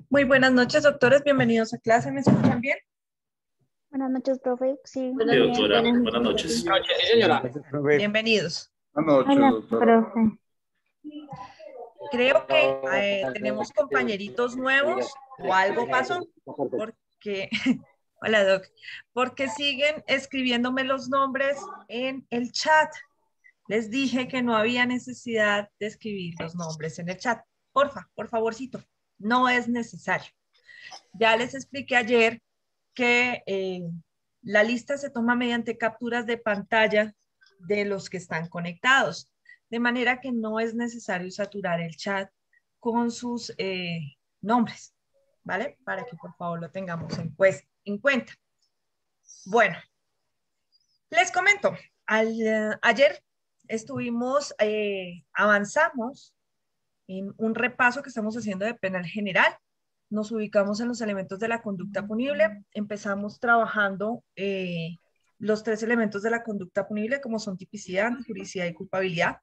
Muy buenas noches, doctores. Bienvenidos a clase. ¿Me escuchan bien? Buenas noches, profe. Sí, Sí, muy bien. doctora, Buenas buenas noches, noches. profe. Sí, señora. Bienvenidos. Buenas noches, Hola, doctora. profe. Creo que tenemos compañeritos nuevos o algo pasó porque, hola, doc, porque siguen escribiéndome los nombres en el chat. Les dije que no había necesidad de escribir los nombres en el chat. Porfa, por favorcito, no es necesario. Ya les expliqué ayer que la lista se toma mediante capturas de pantalla de los que están conectados, de manera que no es necesario saturar el chat con sus nombres, ¿vale? Para que por favor lo tengamos en cuenta. Bueno, les comento, ayer avanzamos en un repaso que estamos haciendo de penal general. Nos ubicamos en los elementos de la conducta punible, empezamos trabajando los tres elementos de la conducta punible, como son tipicidad, antijuricidad y culpabilidad.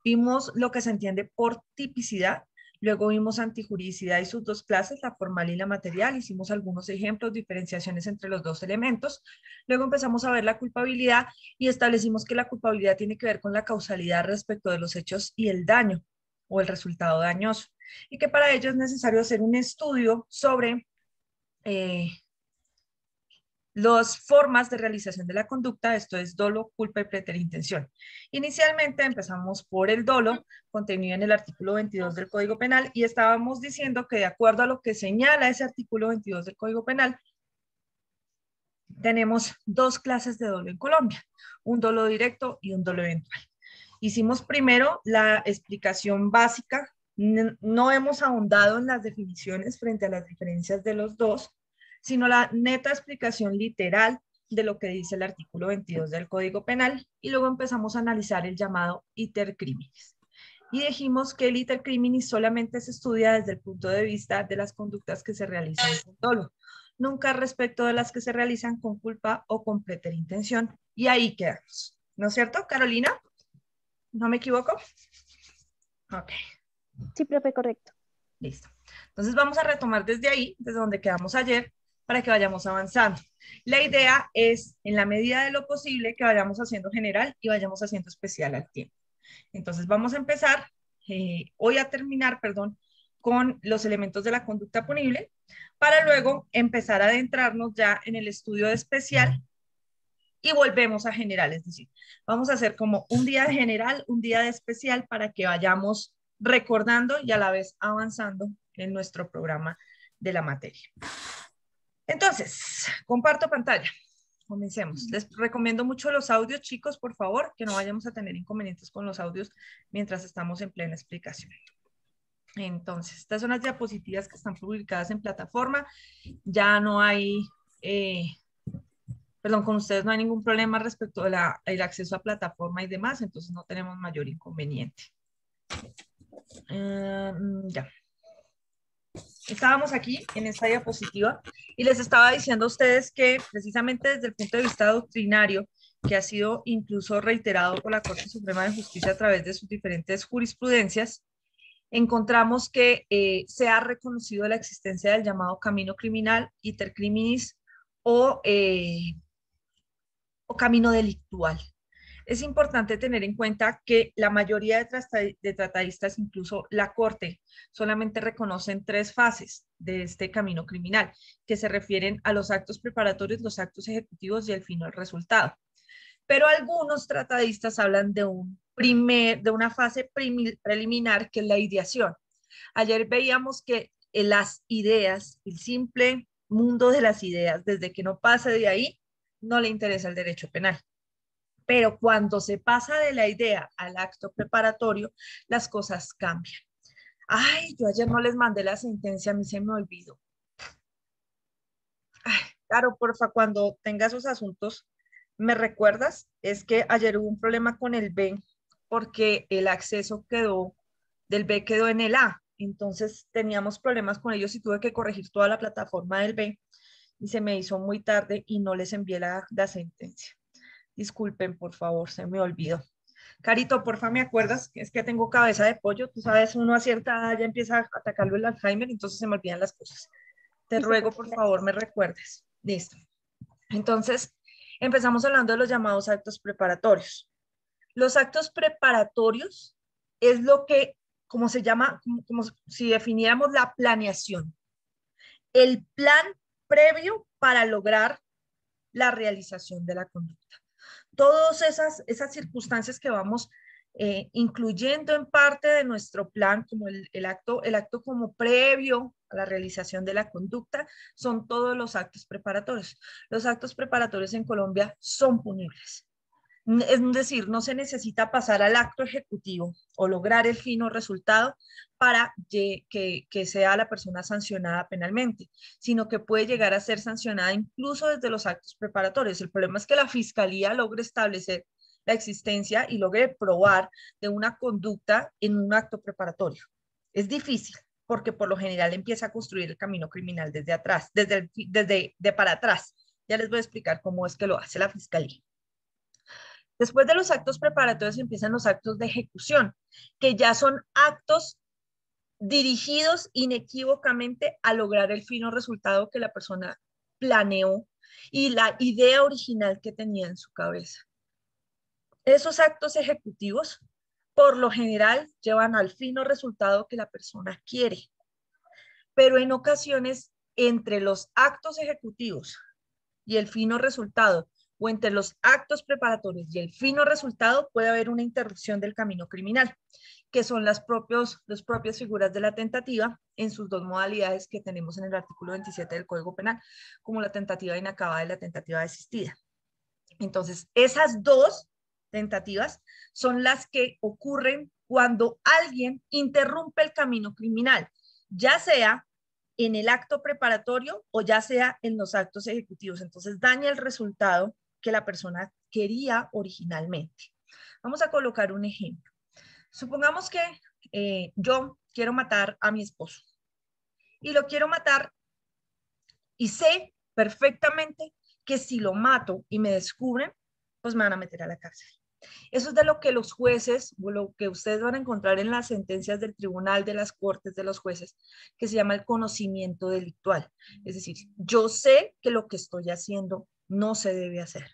Vimos lo que se entiende por tipicidad, luego vimos antijuricidad y sus dos clases, la formal y la material, hicimos algunos ejemplos, diferenciaciones entre los dos elementos, luego empezamos a ver la culpabilidad y establecimos que la culpabilidad tiene que ver con la causalidad respecto de los hechos y el daño o el resultado dañoso, y que para ello es necesario hacer un estudio sobre las formas de realización de la conducta, esto es dolo, culpa y preterintención. Inicialmente empezamos por el dolo, contenido en el artículo 22 del Código Penal, y estábamos diciendo que de acuerdo a lo que señala ese artículo 22 del Código Penal, tenemos dos clases de dolo en Colombia, un dolo directo y un dolo eventual. Hicimos primero la explicación básica, no hemos ahondado en las definiciones frente a las diferencias de los dos, sino la neta explicación literal de lo que dice el artículo 22 del Código Penal, y luego empezamos a analizar el llamado iter criminis. Y dijimos que el iter criminis solamente se estudia desde el punto de vista de las conductas que se realizan con dolo, nunca respecto de las que se realizan con culpa o con preterintención, y ahí quedamos. ¿No es cierto, Carolina? ¿No me equivoco? Ok, Sí, profe, correcto. listo. Entonces vamos a retomar desde ahí, desde donde quedamos ayer, para que vayamos avanzando. La idea es, en la medida de lo posible, que vayamos haciendo general y vayamos haciendo especial al tiempo. Entonces vamos a empezar, hoy a terminar, perdón, con los elementos de la conducta punible, para luego empezar a adentrarnos ya en el estudio de especial y volvemos a general, es decir, vamos a hacer como un día de general, un día de especial para que vayamos recordando y a la vez avanzando en nuestro programa de la materia. Entonces, comparto pantalla. Comencemos. Les recomiendo mucho los audios, chicos, por favor, que no vayamos a tener inconvenientes con los audios mientras estamos en plena explicación. Entonces, estas son las diapositivas que están publicadas en plataforma. Ya no hay, perdón, con ustedes no hay ningún problema respecto al acceso a plataforma y demás, entonces no tenemos mayor inconveniente. Ya. Estábamos aquí en esta diapositiva y les estaba diciendo a ustedes que precisamente desde el punto de vista doctrinario, que ha sido incluso reiterado por la Corte Suprema de Justicia a través de sus diferentes jurisprudencias, encontramos que se ha reconocido la existencia del llamado camino criminal, iter criminis o camino delictual. Es importante tener en cuenta que la mayoría de tratadistas, incluso la Corte, solamente reconocen tres fases de este camino criminal, que se refieren a los actos preparatorios, los actos ejecutivos y el fin o el resultado. Pero algunos tratadistas hablan de una fase preliminar, que es la ideación. Ayer veíamos que las ideas, el simple mundo de las ideas, desde que no pase de ahí, no le interesa el derecho penal. Pero cuando se pasa de la idea al acto preparatorio, las cosas cambian. Ay, yo ayer no les mandé la sentencia, a mí se me olvidó. Ay, claro, porfa, cuando tenga esos asuntos, ¿me recuerdas? Es que ayer hubo un problema con el B, porque el acceso del B quedó en el A. Entonces teníamos problemas con ellos y tuve que corregir toda la plataforma del B y se me hizo muy tarde y no les envié la sentencia. Disculpen, por favor, se me olvidó. Carito, porfa, ¿me acuerdas? Es que tengo cabeza de pollo. Tú sabes, uno a cierta edad ya empieza a atacarlo el Alzheimer, entonces se me olvidan las cosas. Te Listo, ruego, profe, por favor, gracias. me recuerdes. Listo. Entonces, empezamos hablando de los llamados actos preparatorios. Los actos preparatorios es lo que, como se llama, como si definiéramos la planeación, el plan previo para lograr la realización de la conducta. Todas esas circunstancias que vamos incluyendo en parte de nuestro plan, como el acto como previo a la realización de la conducta, son todos los actos preparatorios. Los actos preparatorios en Colombia son punibles. Es decir, no se necesita pasar al acto ejecutivo o lograr el fin o resultado para que sea la persona sancionada penalmente, sino que puede llegar a ser sancionada incluso desde los actos preparatorios. El problema es que la fiscalía logre establecer la existencia y logre probar de una conducta en un acto preparatorio. Es difícil porque por lo general empieza a construir el camino criminal desde atrás, desde de para atrás. Ya les voy a explicar cómo es que lo hace la fiscalía. Después de los actos preparatorios empiezan los actos de ejecución, que ya son actos dirigidos inequívocamente a lograr el fin o resultado que la persona planeó y la idea original que tenía en su cabeza. Esos actos ejecutivos, por lo general, llevan al fin o resultado que la persona quiere, pero en ocasiones, entre los actos ejecutivos y el fin o resultado, o entre los actos preparatorios y el fin o resultado, puede haber una interrupción del camino criminal, que son las propias figuras de la tentativa en sus dos modalidades que tenemos en el artículo 27 del Código Penal, como la tentativa inacabada y la tentativa desistida. Entonces, esas dos tentativas son las que ocurren cuando alguien interrumpe el camino criminal, ya sea en el acto preparatorio o ya sea en los actos ejecutivos. Entonces, daña el resultado que la persona quería originalmente. Vamos a colocar un ejemplo. Supongamos que yo quiero matar a mi esposo y lo quiero matar y sé perfectamente que si lo mato y me descubren, pues me van a meter a la cárcel. Eso es de lo que los jueces, o lo que ustedes van a encontrar en las sentencias del tribunal, de las cortes, de los jueces, que se llama el conocimiento delictual. Es decir, yo sé que lo que estoy haciendo no se debe hacer.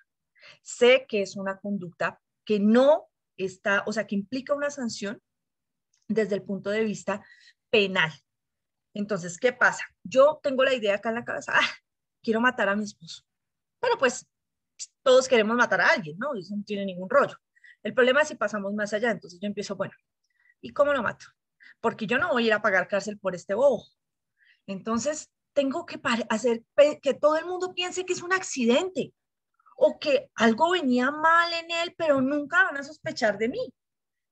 Sé que es una conducta que no está, o sea, que implica una sanción desde el punto de vista penal. Entonces, ¿qué pasa? Yo tengo la idea acá en la cabeza, quiero matar a mi esposo. Pero pues todos queremos matar a alguien, ¿no? Eso no tiene ningún rollo. El problema es si pasamos más allá. Entonces yo empiezo, bueno, ¿y cómo lo mato? Porque yo no voy a ir a pagar cárcel por este bobo. Entonces tengo que hacer que todo el mundo piense que es un accidente o que algo venía mal en él, pero nunca van a sospechar de mí.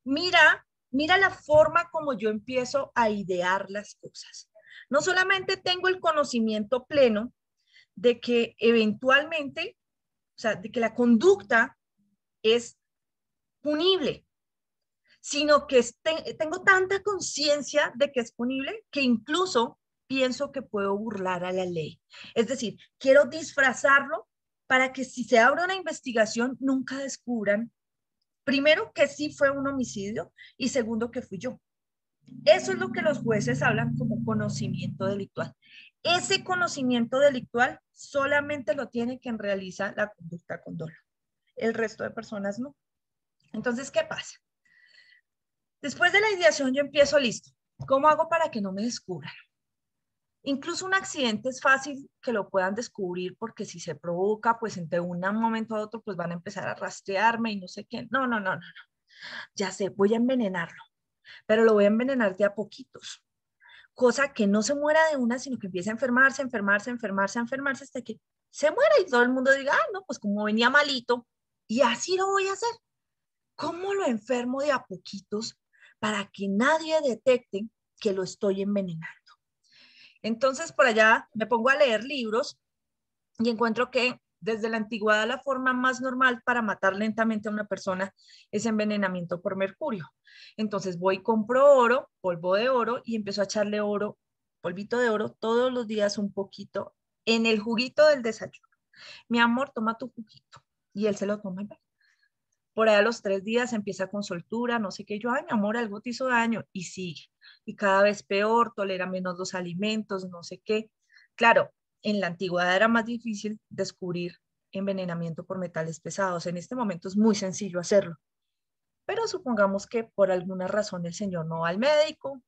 Mira la forma como yo empiezo a idear las cosas. No solamente tengo el conocimiento pleno de que eventualmente, o sea, de que la conducta es punible, sino que tengo tanta conciencia de que es punible que incluso pienso que puedo burlar a la ley. Es decir, quiero disfrazarlo para que si se abre una investigación nunca descubran, primero, que sí fue un homicidio y segundo, que fui yo. Eso es lo que los jueces hablan como conocimiento delictual. Ese conocimiento delictual solamente lo tiene quien realiza la conducta con dolo. El resto de personas no. Entonces, ¿qué pasa? Después de la ideación yo empiezo listo. ¿Cómo hago para que no me descubran? Incluso un accidente es fácil que lo puedan descubrir porque si se provoca, pues entre un momento a otro, pues van a empezar a rastrearme y no sé qué. No. Ya sé, voy a envenenarlo, pero lo voy a envenenar de a poquitos. Cosa que no se muera de una, sino que empiece a enfermarse hasta que se muera y todo el mundo diga, no, pues como venía malito, y así lo voy a hacer. ¿Cómo lo enfermo de a poquitos para que nadie detecte que lo estoy envenenando? Entonces, por allá me pongo a leer libros y encuentro que desde la antigüedad la forma más normal para matar lentamente a una persona es envenenamiento por mercurio. Entonces voy, compro oro, polvo de oro y empiezo a echarle oro, polvito de oro, todos los días un poquito en el juguito del desayuno. Mi amor, toma tu juguito. Y él se lo toma y va. Por ahí a los 3 días empieza con soltura, no sé qué. Yo, ay, mi amor, algo te hizo daño. Y sigue. Y cada vez peor, tolera menos los alimentos, no sé qué. Claro, en la antigüedad era más difícil descubrir envenenamiento por metales pesados. En este momento es muy sencillo hacerlo. Pero supongamos que por alguna razón el señor no va al médico,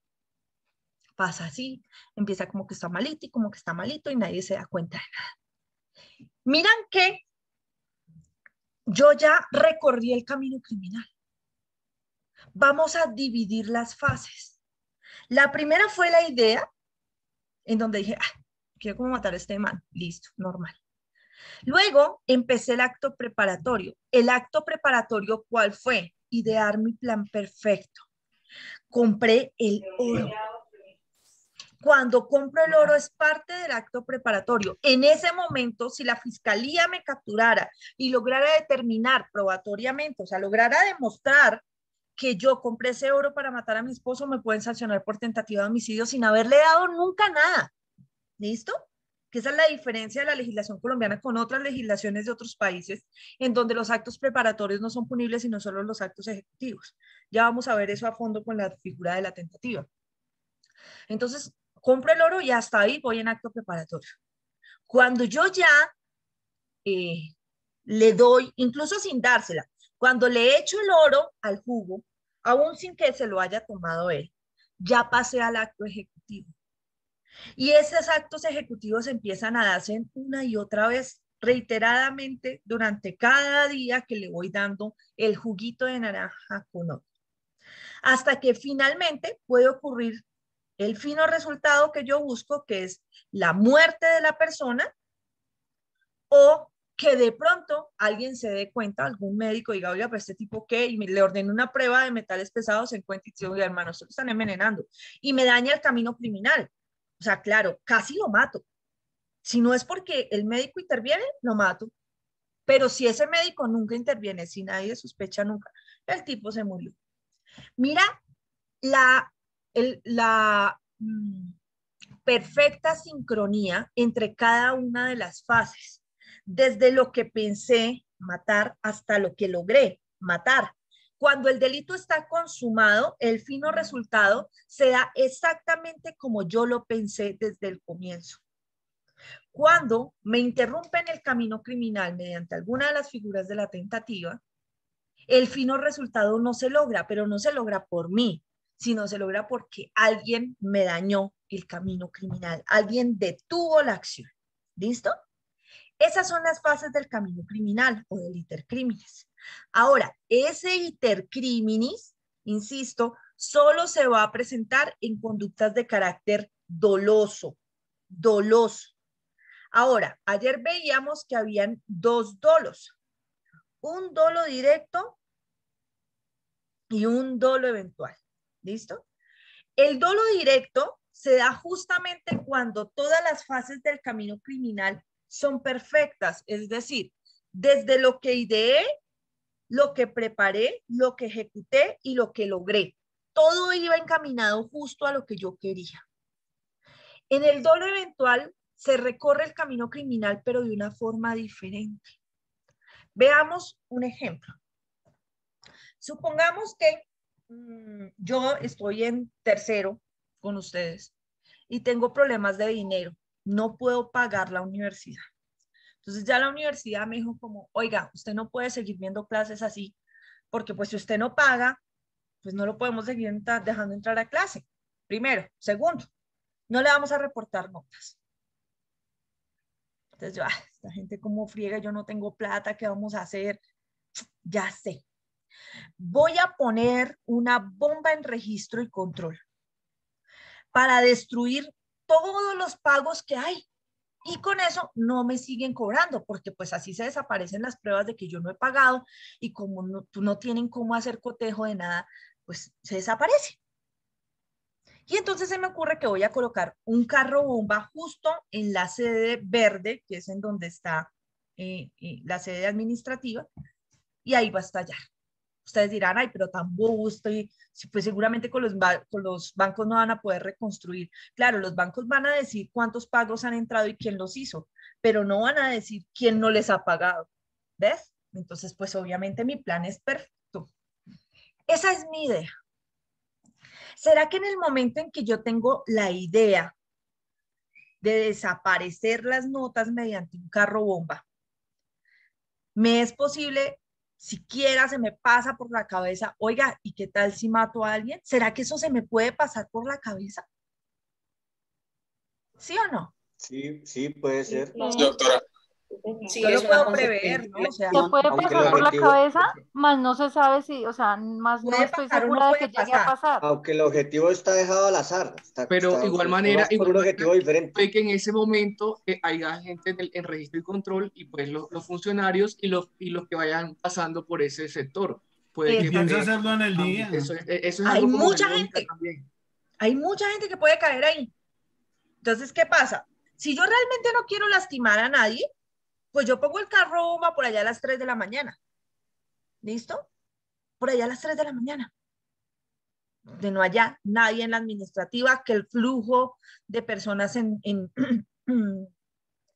pasa así, empieza como que está malito y como que está malito y nadie se da cuenta de nada. Miran que yo ya recorrí el camino criminal. Vamos a dividir las fases. La primera fue la idea, en donde dije, ah, quiero como matar a este man, listo, normal. Luego empecé el acto preparatorio. El acto preparatorio, ¿cuál fue? Idear mi plan perfecto. Compré el oro. Cuando compro el oro es parte del acto preparatorio. En ese momento, si la fiscalía me capturara y lograra determinar probatoriamente, o sea, lograra demostrar que yo compré ese oro para matar a mi esposo, me pueden sancionar por tentativa de homicidio sin haberle dado nunca nada. ¿Listo? Que esa es la diferencia de la legislación colombiana con otras legislaciones de otros países, en donde los actos preparatorios no son punibles, sino solo los actos ejecutivos. Ya vamos a ver eso a fondo con la figura de la tentativa. Entonces, compro el oro y hasta ahí voy en acto preparatorio. Cuando yo ya le doy, incluso sin dársela, cuando le echo el oro al jugo, aún sin que se lo haya tomado él, ya pasé al acto ejecutivo. Y esos actos ejecutivos empiezan a darse una y otra vez, reiteradamente, durante cada día que le voy dando el juguito de naranja con oro. Hasta que finalmente puede ocurrir el fino resultado que yo busco, que es la muerte de la persona, o que de pronto alguien se dé cuenta, algún médico diga, oiga, pero este tipo qué, y le ordene una prueba de metales pesados, se encuentra y dice, oiga, hermano, se lo están envenenando, y me daña el camino criminal. O sea, claro, casi lo mato. Si no es porque el médico interviene, lo mato. Pero si ese médico nunca interviene, si nadie sospecha nunca, el tipo se murió. Mira la, la perfecta sincronía entre cada una de las fases, desde lo que pensé matar hasta lo que logré matar. Cuando el delito está consumado, el fino resultado se da exactamente como yo lo pensé desde el comienzo. Cuando me interrumpen el camino criminal mediante alguna de las figuras de la tentativa, el fino resultado no se logra, pero no se logra por mí, sino se logra porque alguien me dañó el camino criminal, alguien detuvo la acción. ¿Listo? Esas son las fases del camino criminal o del itercriminis. Ahora, ese itercriminis, insisto, solo se va a presentar en conductas de carácter doloso, doloso. Ahora, ayer veíamos que habían dos dolos, un dolo directo y un dolo eventual. ¿Listo? El dolo directo se da justamente cuando todas las fases del camino criminal son perfectas, es decir, desde lo que ideé, lo que preparé, lo que ejecuté y lo que logré. Todo iba encaminado justo a lo que yo quería. En el dolo eventual se recorre el camino criminal, pero de una forma diferente. Veamos un ejemplo. Supongamos que yo estoy en tercero con ustedes y tengo problemas de dinero, no puedo pagar la universidad. Entonces ya la universidad me dijo como, oiga, usted no puede seguir viendo clases así, porque pues si usted no paga, pues no lo podemos seguir dejando entrar a clase. Primero. Segundo, no le vamos a reportar notas. Entonces yo, esta gente como friega, yo no tengo plata, ¿qué vamos a hacer? Ya sé. Voy a poner una bomba en registro y control para destruir todos los pagos que hay. Y con eso no me siguen cobrando, porque pues así se desaparecen las pruebas de que yo no he pagado y como no tienen cómo hacer cotejo de nada, pues se desaparece. Y entonces se me ocurre que voy a colocar un carro bomba justo en la sede verde, que es en donde está la sede administrativa, y ahí va a estallar. Ustedes dirán, ay, pero tan bobo estoy, pues seguramente con los bancos no van a poder reconstruir. Claro, los bancos van a decir cuántos pagos han entrado y quién los hizo, pero no van a decir quién no les ha pagado. ¿Ves? Entonces, pues obviamente mi plan es perfecto. Esa es mi idea. ¿Será que en el momento en que yo tengo la idea de desaparecer las notas mediante un carro bomba, me es posible, siquiera se me pasa por la cabeza, oiga, ¿y qué tal si mato a alguien? ¿Será que eso se me puede pasar por la cabeza? ¿Sí o no? Sí, sí, puede ser. Doctora, Sí, Yo es lo una puedo prever, ¿no? O sea, Se puede Aunque el pasar por la objetivo, cabeza, más no se sabe si, o sea, más no puede estoy pasar o no segura de puede que llegue a pasar. pasar. aunque el objetivo está dejado al azar, pero usted va por un objetivo diferente. puede que en ese momento haya gente en registro y control y pues los funcionarios y los que vayan pasando por ese sector. Puede Eh, que Y piensa hacerlo en el cambie. día. Eso es Hay algo como de mucha lógica gente, también. hay mucha gente que puede caer ahí. Entonces, ¿qué pasa? Si yo realmente no quiero lastimar a nadie, pues yo pongo el carro bomba por allá a las 3 de la mañana. ¿Listo? Por allá a las 3 de la mañana. De no haya nadie en la administrativa, que el flujo de personas en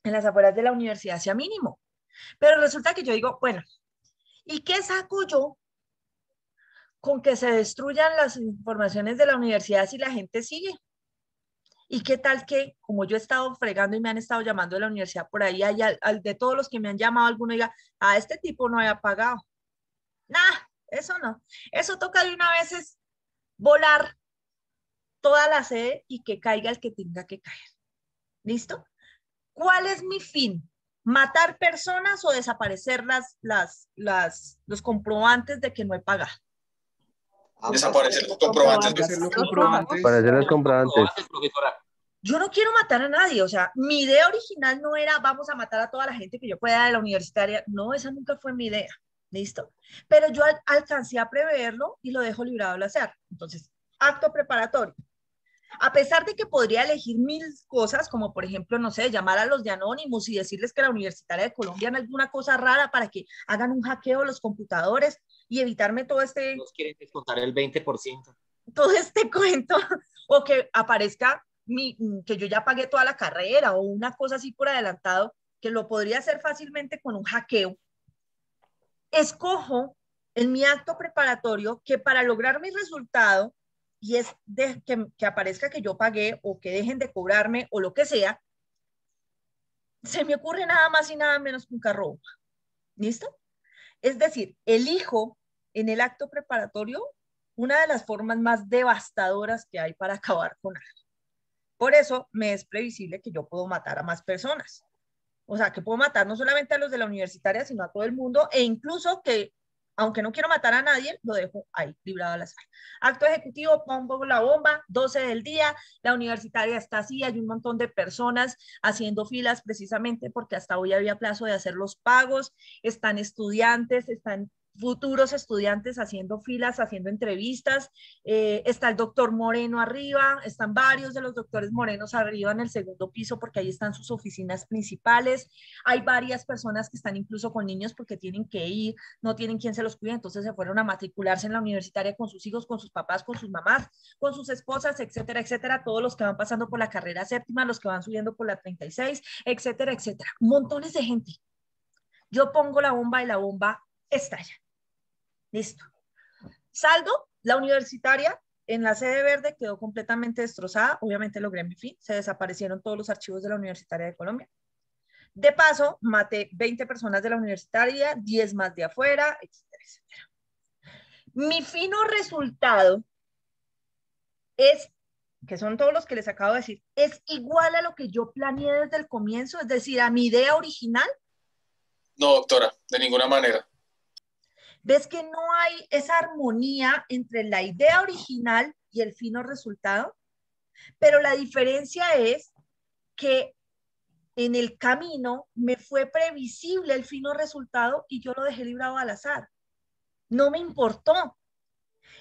las afueras de la universidad sea mínimo. Pero resulta que yo digo, bueno, ¿y qué saco yo con que se destruyan las informaciones de la universidad si la gente sigue? ¿Y qué tal que, como yo he estado fregando y me han estado llamando de la universidad por ahí, de todos los que me han llamado, alguno diga, este tipo no haya pagado? Nah, eso no. Eso toca de una vez es volar toda la sede y que caiga el que tenga que caer. ¿Listo? ¿Cuál es mi fin? ¿Matar personas o desaparecer los comprobantes de que no he pagado? Desaparecer los comprobantes. Parecer los comprobantes. Yo no quiero matar a nadie, o sea, mi idea original no era vamos a matar a toda la gente que yo pueda de la universitaria, no, esa nunca fue mi idea, ¿listo? Pero yo alcancé a preverlo y lo dejo librado al azar. Entonces, acto preparatorio. A pesar de que podría elegir mil cosas, como por ejemplo, no sé, llamar a los de Anonymous y decirles que la Universitaria de Colombia es alguna cosa rara para que hagan un hackeo de los computadores y evitarme todo este... Nos quieren descontar el 20%. Todo este cuento, o que aparezca que yo ya pagué toda la carrera o una cosa así por adelantado, que lo podría hacer fácilmente con un hackeo. Escojo en mi acto preparatorio que para lograr mi resultado, y es que aparezca que yo pagué o que dejen de cobrarme o lo que sea, se me ocurre nada más y nada menos que un carro bomba. ¿Listo? Es decir, elijo en el acto preparatorio una de las formas más devastadoras que hay para acabar con algo. Por eso me es previsible que yo puedo matar a más personas. O sea, que puedo matar no solamente a los de la universitaria, sino a todo el mundo, e incluso que, aunque no quiero matar a nadie, lo dejo ahí, librado al azar. Acto ejecutivo, pongo la bomba, 12 del día, la universitaria está así, hay un montón de personas haciendo filas precisamente porque hasta hoy había plazo de hacer los pagos, están estudiantes, están futuros estudiantes haciendo filas, haciendo entrevistas, está el doctor Moreno arriba, están varios de los doctores Morenos arriba en el segundo piso porque ahí están sus oficinas principales, hay varias personas que están incluso con niños porque tienen que ir, no tienen quien se los cuide, entonces se fueron a matricularse en la universitaria con sus hijos, con sus papás, con sus mamás, con sus esposas, etcétera, etcétera, todos los que van pasando por la carrera séptima, los que van subiendo por la 36, etcétera, etcétera, montones de gente. Yo pongo la bomba y la bomba estalla. Listo. Saldo, la universitaria en la sede verde quedó completamente destrozada. Obviamente logré mi fin. Se desaparecieron todos los archivos de la Universitaria de Colombia. De paso, maté 20 personas de la universitaria, 10 más de afuera, etcétera, etcétera. Mi fino resultado es, que son todos los que les acabo de decir, es igual a lo que yo planeé desde el comienzo, es decir, a mi idea original. No, doctora, de ninguna manera. ¿Ves que no hay esa armonía entre la idea original y el fino resultado? Pero la diferencia es que en el camino me fue previsible el fino resultado y yo lo dejé librado al azar. No me importó.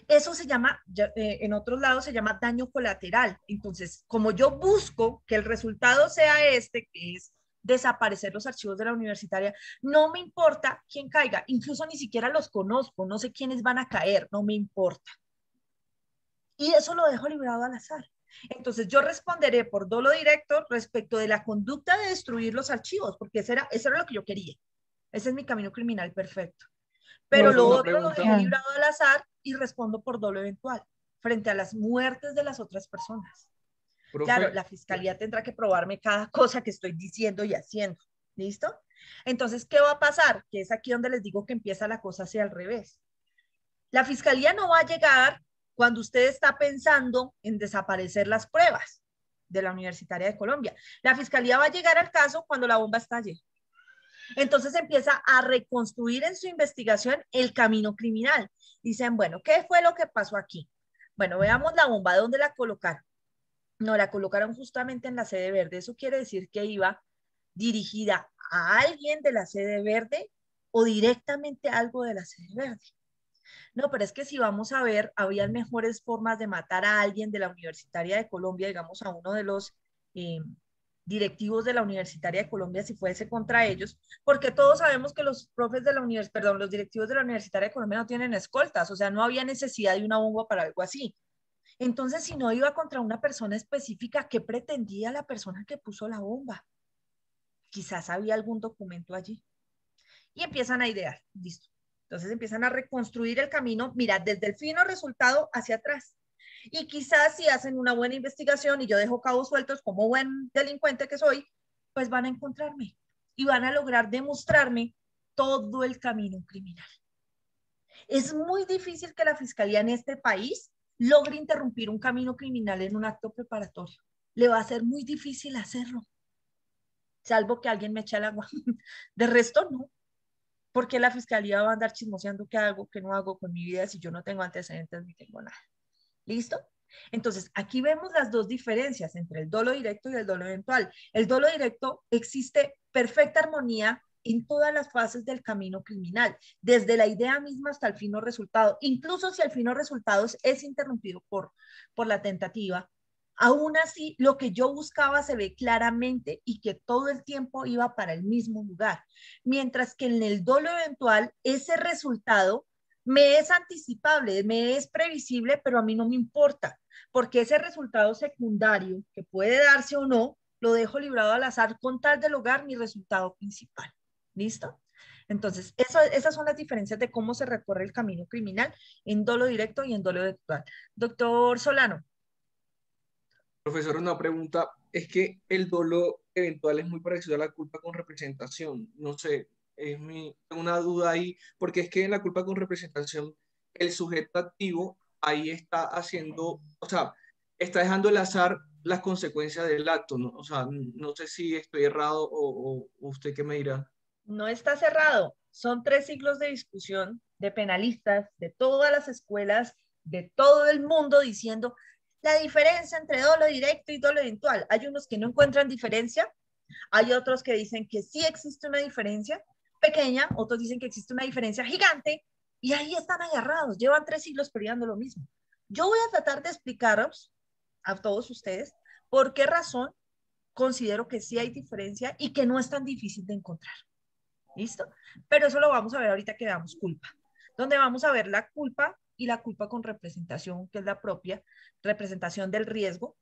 Eso se llama, en otros lados se llama daño colateral. Entonces, como yo busco que el resultado sea este, que es desaparecer los archivos de la universitaria, no me importa quién caiga, incluso ni siquiera los conozco, no sé quiénes van a caer, no me importa. Y eso lo dejo librado al azar. Entonces yo responderé por dolo directo respecto de la conducta de destruir los archivos, porque eso era lo que yo quería. Ese es mi camino criminal perfecto. Pero lo otro lo dejo librado al azar y respondo por dolo eventual frente a las muertes de las otras personas. Profe, claro, la fiscalía tendrá que probarme cada cosa que estoy diciendo y haciendo. ¿Listo? Entonces, ¿qué va a pasar? Que es aquí donde les digo que empieza la cosa hacia al revés. La fiscalía no va a llegar cuando usted está pensando en desaparecer las pruebas de la Universitaria de Colombia. La fiscalía va a llegar al caso cuando la bomba estalle. Entonces empieza a reconstruir en su investigación el camino criminal. Dicen, bueno, ¿qué fue lo que pasó aquí? Bueno, veamos la bomba, ¿dónde la colocaron? No, la colocaron justamente en la sede verde. Eso quiere decir que iba dirigida a alguien de la sede verde o directamente a algo de la sede verde. No, pero es que si vamos a ver, había mejores formas de matar a alguien de la Universitaria de Colombia, digamos a uno de los directivos de la Universitaria de Colombia, si fuese contra ellos, porque todos sabemos que los profes de la los directivos de la Universitaria de Colombia no tienen escoltas, o sea, no había necesidad de una bomba para algo así. Entonces, si no iba contra una persona específica, ¿qué pretendía la persona que puso la bomba? Quizás había algún documento allí. Y empiezan a idear, listo. Entonces empiezan a reconstruir el camino, mira, desde el fino resultado hacia atrás. Y quizás si hacen una buena investigación y yo dejo cabos sueltos como buen delincuente que soy, pues van a encontrarme y van a lograr demostrarme todo el camino criminal. Es muy difícil que la fiscalía en este país logre interrumpir un camino criminal en un acto preparatorio. Le va a ser muy difícil hacerlo, salvo que alguien me eche el agua. De resto, no. Porque la fiscalía va a andar chismoseando qué hago, qué no hago con mi vida si yo no tengo antecedentes ni tengo nada. ¿Listo? Entonces, aquí vemos las dos diferencias entre el dolo directo y el dolo eventual. El dolo directo existe perfecta armonía en todas las fases del camino criminal, desde la idea misma hasta el fino resultado. Incluso si el fino resultado es interrumpido por la tentativa, aún así lo que yo buscaba se ve claramente y que todo el tiempo iba para el mismo lugar. Mientras que en el dolo eventual, ese resultado me es anticipable, me es previsible, pero a mí no me importa, porque ese resultado secundario, que puede darse o no, lo dejo librado al azar con tal de lograr mi resultado principal. ¿Listo? Entonces, esas son las diferencias de cómo se recorre el camino criminal en dolo directo y en dolo eventual. Doctor Solano. Profesor, una pregunta. Es que el dolo eventual es muy parecido a la culpa con representación. No sé, una duda ahí, porque es que en la culpa con representación, el sujeto activo ahí está haciendo, o sea, está dejando al azar las consecuencias del acto, ¿no? O sea, no sé si estoy errado o usted qué me dirá. No está cerrado. Son 3 siglos de discusión de penalistas de todas las escuelas, de todo el mundo, diciendo la diferencia entre dolo directo y dolo eventual. Hay unos que no encuentran diferencia, hay otros que dicen que sí existe una diferencia pequeña, otros dicen que existe una diferencia gigante, y ahí están agarrados, llevan 3 siglos peleando lo mismo. Yo voy a tratar de explicaros a todos ustedes por qué razón considero que sí hay diferencia y que no es tan difícil de encontrar. ¿Listo? Pero eso lo vamos a ver ahorita que damos culpa, donde vamos a ver la culpa y la culpa con representación, que es la propia representación del riesgo,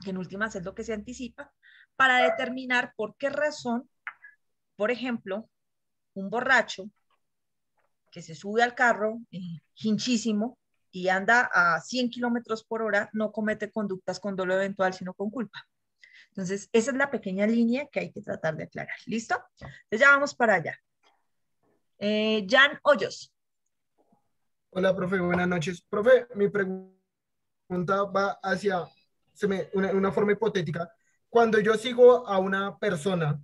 que en últimas es lo que se anticipa, para determinar por qué razón, por ejemplo, un borracho que se sube al carro hinchísimo y anda a 100 kilómetros por hora no comete conductas con dolo eventual, sino con culpa. Entonces, esa es la pequeña línea que hay que tratar de aclarar. ¿Listo? Entonces ya vamos para allá. Jan Hoyos. Hola, profe, buenas noches. Profe, mi pregunta va hacia una forma hipotética. Cuando yo sigo a una persona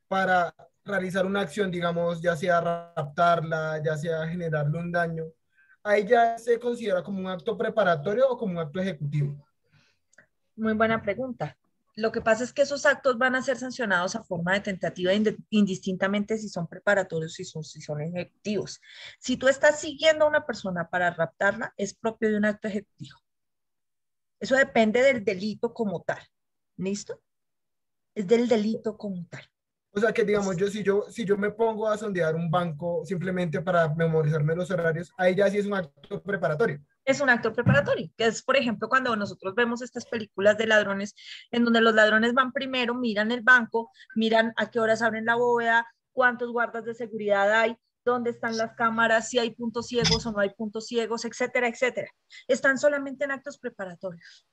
para realizar una acción, digamos, ya sea raptarla, ya sea generarle un daño, ¿a ella se considera como un acto preparatorio o como un acto ejecutivo? Muy buena pregunta. Lo que pasa es que esos actos van a ser sancionados a forma de tentativa indistintamente si son preparatorios y si son ejecutivos. Si tú estás siguiendo a una persona para raptarla, es propio de un acto ejecutivo. Eso depende del delito como tal. ¿Listo? Es del delito como tal. O sea que, digamos, si yo me pongo a sondear un banco simplemente para memorizarme los horarios, ahí ya sí es un acto preparatorio. Es un acto preparatorio, que es, por ejemplo, cuando nosotros vemos estas películas de ladrones, en donde los ladrones van primero, miran el banco, miran a qué horas abren la bóveda, cuántos guardas de seguridad hay, dónde están las cámaras, si hay puntos ciegos o no hay puntos ciegos, etcétera, etcétera. Están solamente en actos preparatorios.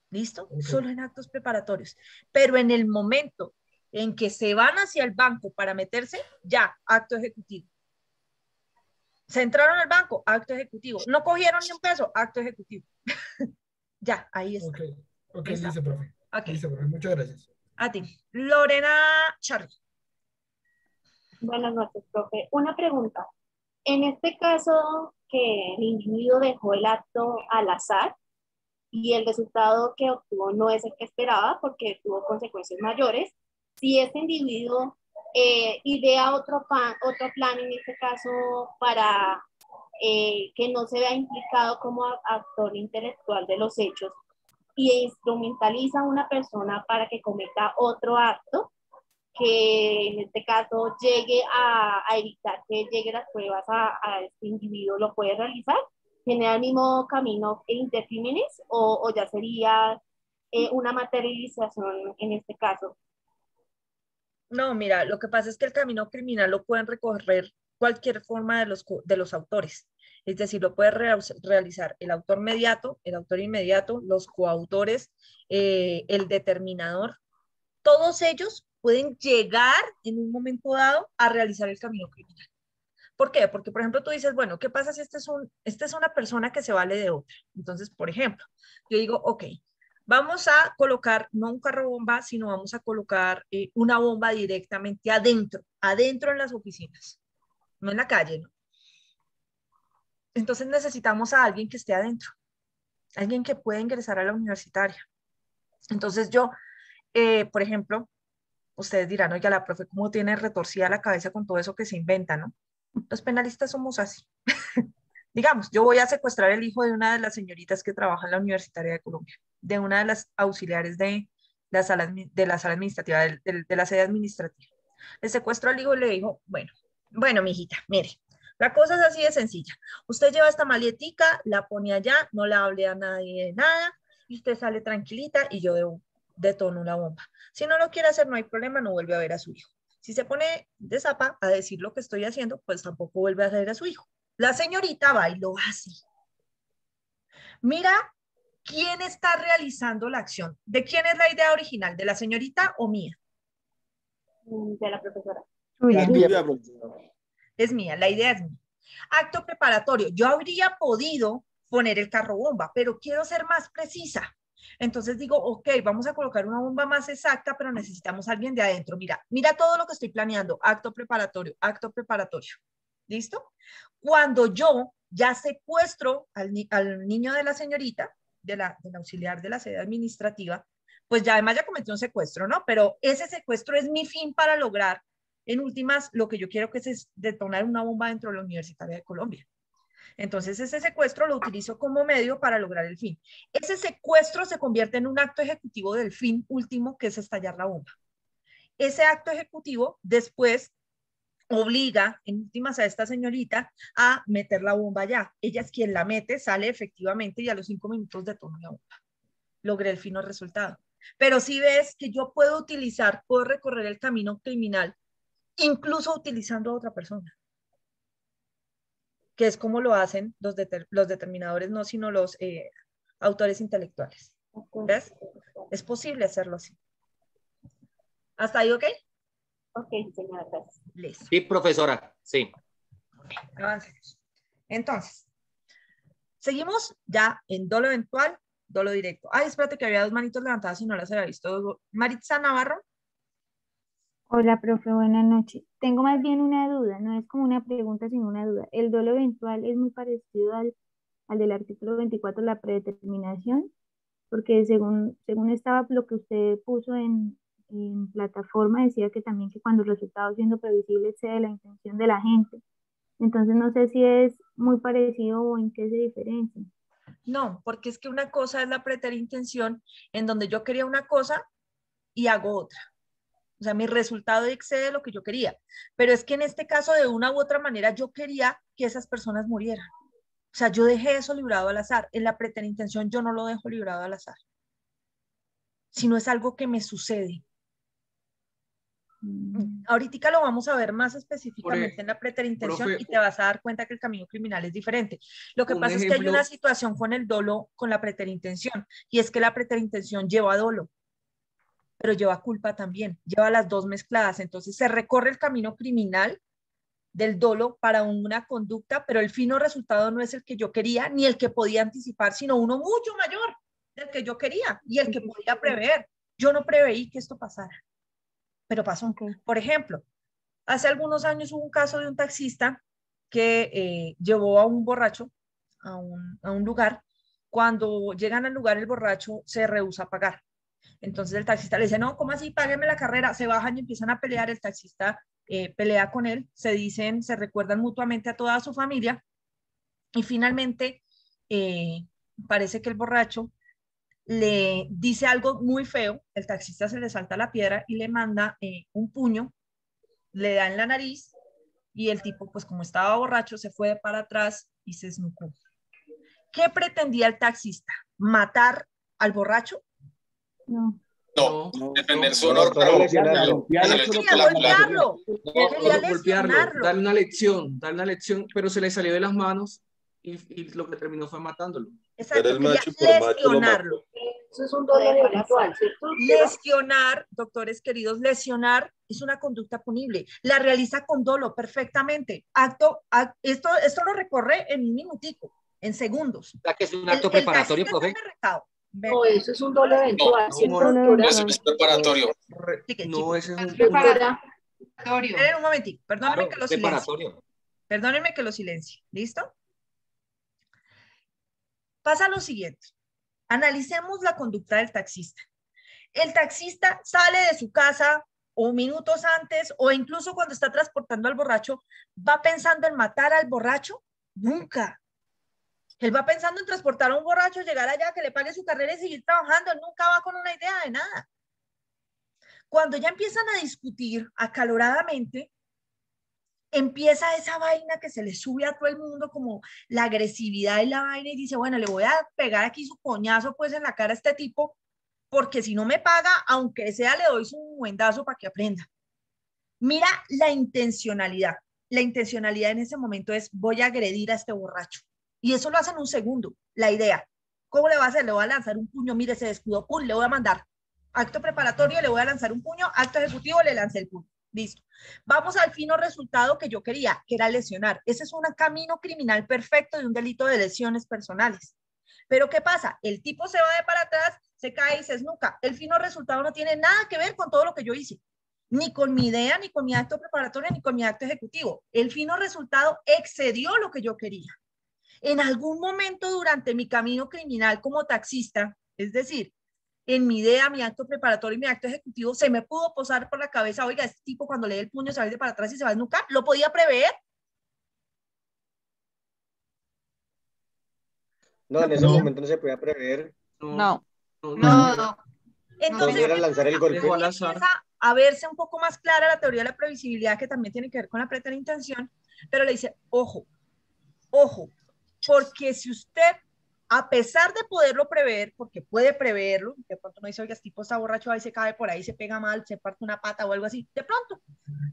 ¿Listo? Ok. Solo en actos preparatorios. Pero en el momento en que se van hacia el banco para meterse, ya, acto ejecutivo. Se entraron al banco, acto ejecutivo. No cogieron ni un peso, acto ejecutivo. Ya, ahí está. Ok, ok, Está. listo, profe. Ok, Listo, profe. Muchas gracias. a ti. Lorena Charly. Buenas noches, profe. Una pregunta. En este caso que el individuo dejó el acto al azar y el resultado que obtuvo no es el que esperaba porque tuvo consecuencias mayores, si este individuo idea otro plan en este caso para que no se vea implicado como actor intelectual de los hechos y instrumentaliza a una persona para que cometa otro acto, que en este caso llegue a evitar que lleguen las pruebas a este individuo, ¿lo puede realizar? ¿Genera el mismo camino intercriminis o ya sería una materialización en este caso? No, mira, lo que pasa es que el camino criminal lo pueden recorrer cualquier forma de los autores. Es decir, lo puede realizar el autor mediato, el autor inmediato, los coautores, el determinador. Todos ellos pueden llegar en un momento dado a realizar el camino criminal. ¿Por qué? Porque, por ejemplo, tú dices, bueno, ¿qué pasa si esta es una persona que se vale de otra? Entonces, por ejemplo, yo digo, ok, vamos a colocar no un carro bomba, sino vamos a colocar una bomba directamente adentro en las oficinas, no en la calle, ¿no? Entonces necesitamos a alguien que esté adentro, alguien que pueda ingresar a la universitaria. Entonces yo, por ejemplo, ustedes dirán, oiga, la profe, ¿cómo tiene retorcida la cabeza con todo eso que se inventa, no? Los penalistas somos así. Digamos, yo voy a secuestrar el hijo de una de las señoritas que trabaja en la Universitaria de Colombia, de una de las auxiliares de la sala administrativa, de la sede administrativa. Le secuestro al hijo y le digo, bueno, mijita, mire, la cosa es así de sencilla. Usted lleva esta maletica, la pone allá, no le hable a nadie de nada, y usted sale tranquilita y yo detono la bomba. Si no lo quiere hacer, no hay problema, no vuelve a ver a su hijo. Si se pone de zapa a decir lo que estoy haciendo, pues tampoco vuelve a ver a su hijo. La señorita va y lo hace. Mira quién está realizando la acción. ¿De quién es la idea original? ¿De la señorita o mía? De la profesora. Es mía, la idea es mía. Acto preparatorio. Yo habría podido poner el carro bomba, pero quiero ser más precisa. Entonces digo, ok, vamos a colocar una bomba más exacta, pero necesitamos a alguien de adentro. Mira todo lo que estoy planeando. Acto preparatorio, acto preparatorio. ¿Listo? Cuando yo ya secuestro al niño de la señorita, del auxiliar de la sede administrativa, pues ya además ya cometió un secuestro, ¿no? Pero ese secuestro es mi fin para lograr, en últimas, lo que yo quiero que es detonar una bomba dentro de la Universitaria de Colombia. Entonces ese secuestro lo utilizo como medio para lograr el fin. Ese secuestro se convierte en un acto ejecutivo del fin último, que es estallar la bomba. Ese acto ejecutivo después obliga, en últimas, a esta señorita a meter la bomba allá. Ella es quien la mete, sale efectivamente y a los 5 minutos detona la bomba. Logré el fino resultado. Pero si ves que yo puedo recorrer el camino criminal, incluso utilizando a otra persona, que es como lo hacen los determinadores, no, sino los autores intelectuales. ¿Ves? Es posible hacerlo así. ¿Hasta ahí ok? Ok, señora, gracias. Listo. Sí, profesora, sí. Avancemos. Entonces, seguimos ya en dolo eventual, dolo directo. Ay, espérate que había 2 manitos levantadas y no las había visto. Maritza Navarro. Hola, profe, buenas noches. Tengo más bien una duda, no es como una pregunta, sino una duda. ¿El dolo eventual es muy parecido al del artículo 24, la predeterminación? Porque según estaba lo que usted puso en plataforma, decía que también que cuando el resultado siendo previsible excede la intención de la gente. Entonces no sé si es muy parecido o en qué se diferencia. No, porque es que una cosa es la preterintención, en donde yo quería una cosa y hago otra. O sea, mi resultado excede lo que yo quería. Pero es que en este caso, de una u otra manera, yo quería que esas personas murieran. O sea, yo dejé eso librado al azar. En la preterintención yo no lo dejo librado al azar, sino es algo que me sucede. Ahorita lo vamos a ver más específicamente en la preterintención profe, y te vas a dar cuenta que el camino criminal es diferente. Lo que un pasa es que hay ejemplo- una situación con el dolo, con la preterintención, y es que la preterintención lleva dolo, pero lleva culpa también, lleva las dos mezcladas. Entonces se recorre el camino criminal del dolo para una conducta, pero el fino resultado no es el que yo quería ni el que podía anticipar, sino uno mucho mayor del que yo quería y el que podía prever. Yo no preveí que esto pasara, pero pasó. Ok. Por ejemplo, hace algunos años hubo un caso de un taxista que llevó a un borracho a un lugar. Cuando llegan al lugar, el borracho se rehúsa a pagar. Entonces el taxista le dice, no, ¿cómo así? Págueme la carrera. Se bajan y empiezan a pelear. El taxista pelea con él, se recuerdan mutuamente a toda su familia y finalmente parece que el borracho le dice algo muy feo. El taxista se le salta la piedra y le manda un puño, le da en la nariz y el tipo, pues como estaba borracho, se fue para atrás y se esnucó. ¿Qué pretendía el taxista? ¿Matar al borracho? No. No, defender su No, honor, para lesionarlo. Quería golpearlo, quería golpearlo, lesionarlo. darle una lección, pero se le salió de las manos y lo que terminó fue matándolo. Exacto, Era el quería macho y por macho lo lesionarlo. Eso es un dolo eventual, ¿cierto? Lesionar, doctores queridos, lesionar es una conducta punible. La realiza con dolo perfectamente. Esto lo recorre en un minutico, en segundos. O sea, que es un acto preparatorio, profe. No, eso es un dolo eventual, No, ¿cierto, Dolo doctora? Eso es preparatorio. No, ese es un Doctora, Esperen un momentito, perdónenme Claro, que lo silencie. preparatorio. Perdónenme que lo silencie. ¿Listo? Pasa lo siguiente. Analicemos la conducta del taxista. El taxista sale de su casa o minutos antes o incluso cuando está transportando al borracho, ¿va pensando en matar al borracho? Nunca. Él va pensando en transportar a un borracho, llegar allá, que le pague su carrera y seguir trabajando. Él nunca va con una idea de nada. Cuando ya empiezan a discutir acaloradamente, empieza esa vaina que se le sube a todo el mundo, como la agresividad y la vaina, y dice, bueno, le voy a pegar aquí su coñazo pues en la cara a este tipo, porque si no me paga, aunque sea, le doy su buendazo para que aprenda. Mira la intencionalidad. La intencionalidad en ese momento es, voy a agredir a este borracho. Y eso lo hace en un segundo, la idea. ¿Cómo le va a hacer? Le voy a lanzar un puño, mire, se descuidó, ¡pum! Le voy a mandar. Acto preparatorio, le voy a lanzar un puño, acto ejecutivo, le lancé el puño. Listo. Vamos al fino resultado que yo quería, que era lesionar. Ese es un camino criminal perfecto de un delito de lesiones personales. Pero ¿qué pasa? El tipo se va de para atrás, se cae y se esnuca. El fino resultado no tiene nada que ver con todo lo que yo hice. Ni con mi idea, ni con mi acto preparatorio, ni con mi acto ejecutivo. El fino resultado excedió lo que yo quería. En algún momento durante mi camino criminal como taxista, es decir, en mi idea, mi acto preparatorio y mi acto ejecutivo, se me pudo posar por la cabeza, oiga, este tipo cuando lee el puño se va a ir de para atrás y se va a desnucar. ¿Lo podía prever? No, en ese momento no se podía prever. No. Entonces, era lanzar el golpe. empieza a verse un poco más clara la teoría de la previsibilidad, que también tiene que ver con la preterintención, pero le dice, ojo, ojo, porque si usted, a pesar de poderlo prever, porque puede preverlo, de pronto no dice, oiga, este tipo está borracho, ahí se cae por ahí, se pega mal, se parte una pata o algo así, de pronto,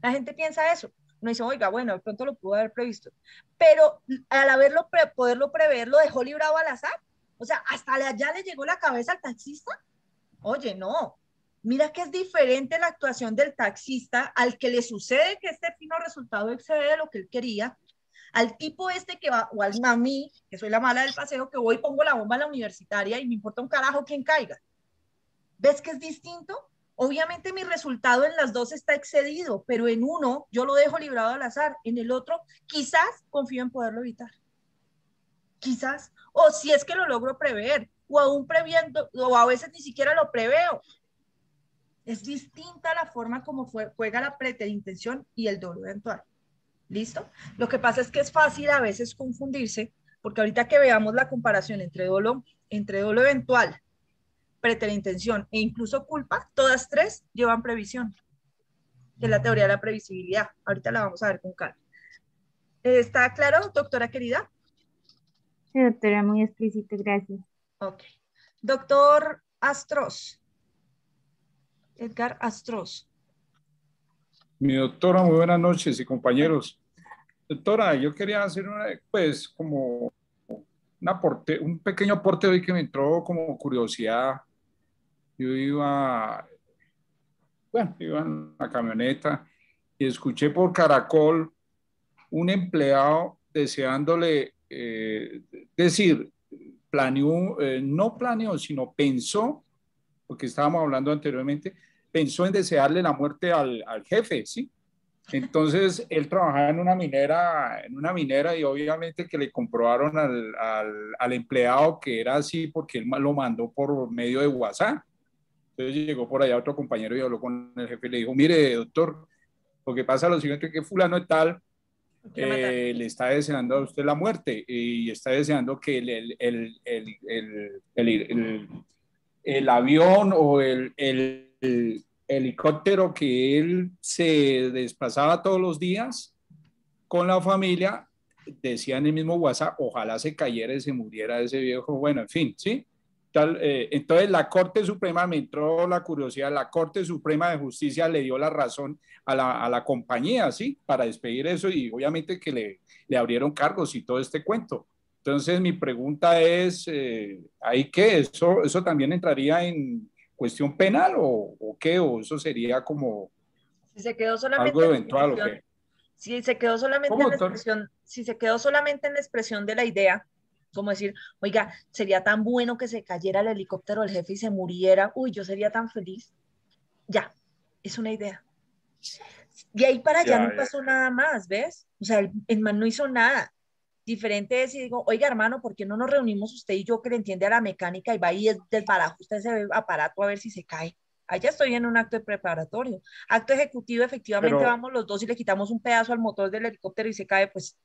la gente piensa eso, no dice, oiga, bueno, de pronto lo pudo haber previsto, pero al poderlo prever, lo dejó librado al azar, o sea, hasta allá le llegó la cabeza al taxista. Oye, no, mira que es diferente la actuación del taxista al que le sucede que este fino resultado excede de lo que él quería, al tipo este que va, o a mí, que soy la mala del paseo, que voy y pongo la bomba en la universitaria y me importa un carajo quién caiga. ¿Ves que es distinto? Obviamente mi resultado en las dos está excedido, pero en uno yo lo dejo librado al azar, en el otro quizás confío en poderlo evitar. Quizás, o si es que lo logro prever, o aún previendo, o a veces ni siquiera lo preveo. Es distinta la forma como juega la preterintención y el dolo eventual. ¿Listo? Lo que pasa es que es fácil a veces confundirse, porque ahorita que veamos la comparación entre dolo eventual, preterintención e incluso culpa, todas tres llevan previsión, que es la teoría de la previsibilidad. Ahorita la vamos a ver con calma. ¿Está claro, doctora querida? Sí, doctora, muy explícito, gracias. Ok. Doctor Astros. Edgar Astros. Mi doctora, muy buenas noches y compañeros. Doctora, yo quería hacer pues como un pequeño aporte hoy que me entró como curiosidad. Yo iba en la camioneta y escuché por Caracol un empleado deseándole, decir, no planeó, sino pensó, porque estábamos hablando anteriormente, pensó en desearle la muerte al jefe, ¿sí? Entonces, él trabajaba en una minera y obviamente que le comprobaron al empleado que era así porque él lo mandó por medio de WhatsApp. Entonces llegó por allá otro compañero y habló con el jefe y le dijo, mire, doctor, lo que pasa es lo siguiente, que fulano de tal le está deseando a usted la muerte y está deseando que el avión o el helicóptero que él se desplazaba todos los días con la familia, decía en el mismo WhatsApp, ojalá se cayera y se muriera ese viejo, bueno, en fin, ¿sí? Entonces la Corte Suprema, me entró la curiosidad, la Corte Suprema de Justicia le dio la razón a la compañía, ¿sí? Para despedir eso y obviamente que le abrieron cargos y todo este cuento. Entonces mi pregunta es, ¿ahí qué? ¿Eso también entraría en cuestión penal o qué? ¿O eso sería como Si se quedó solamente algo eventual o qué? Si se quedó solamente en la expresión, si se quedó solamente en la expresión de la idea, como decir, oiga, sería tan bueno que se cayera el helicóptero del jefe y se muriera, uy, yo sería tan feliz. Ya, es una idea. De ahí para allá no pasó nada más, ¿ves? O sea, el man no hizo nada. Diferente es si digo, oiga, hermano, ¿por qué no nos reunimos usted y yo que le entiende a la mecánica y va y desbaraja usted ese aparato a ver si se cae? Allá estoy en un acto de preparatorio. Acto ejecutivo, efectivamente, vamos los dos y le quitamos un pedazo al motor del helicóptero y se cae, pues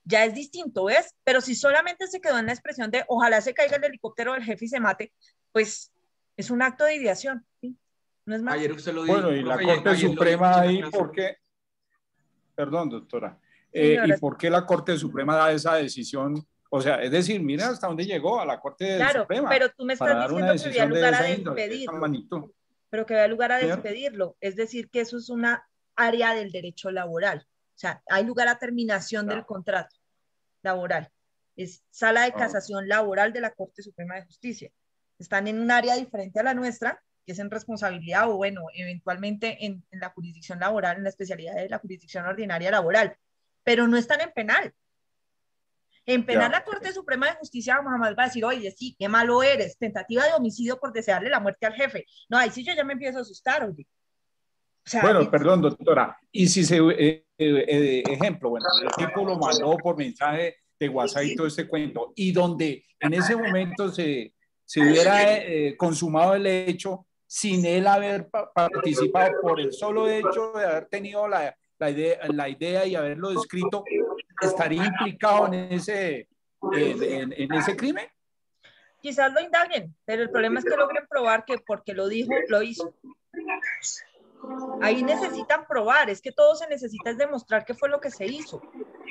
ya es distinto, ¿ves? Pero si solamente se quedó en la expresión de ojalá se caiga el helicóptero del jefe y se mate, pues es un acto de ideación, ¿sí? No es más. Ayer usted lo dijo. Bueno, y la Corte Suprema ahí, ¿por qué? Perdón, doctora. ¿Y por qué la Corte Suprema da esa decisión? O sea, es decir, mira hasta dónde llegó a la Corte Suprema. Pero tú me estás diciendo que había lugar a despedirlo. Pero que había lugar a despedirlo. Es decir, que eso es una área del derecho laboral. O sea, hay lugar a terminación del contrato laboral. Es sala de casación laboral de la Corte Suprema de Justicia. Están en un área diferente a la nuestra, que es en responsabilidad o, bueno, eventualmente en la jurisdicción laboral, en la especialidad de la jurisdicción ordinaria laboral, pero no están en penal. En penal la Corte Suprema de Justicia jamás va a decir, oye, sí, qué malo eres, tentativa de homicidio por desearle la muerte al jefe. No, ahí sí yo ya me empiezo a asustar, oye. O sea, bueno, perdón, doctora. Y si ejemplo, bueno, el tipo lo mandó por mensaje de WhatsApp y todo este cuento, y donde en ese momento se hubiera consumado el hecho sin él haber participado por el solo hecho de haber tenido la idea y haberlo descrito, ¿estaría implicado en ese crimen? Quizás lo indaguen, pero el problema es que logren probar que porque lo dijo, lo hizo. Ahí necesitan probar, es que todo se necesita es demostrar qué fue lo que se hizo.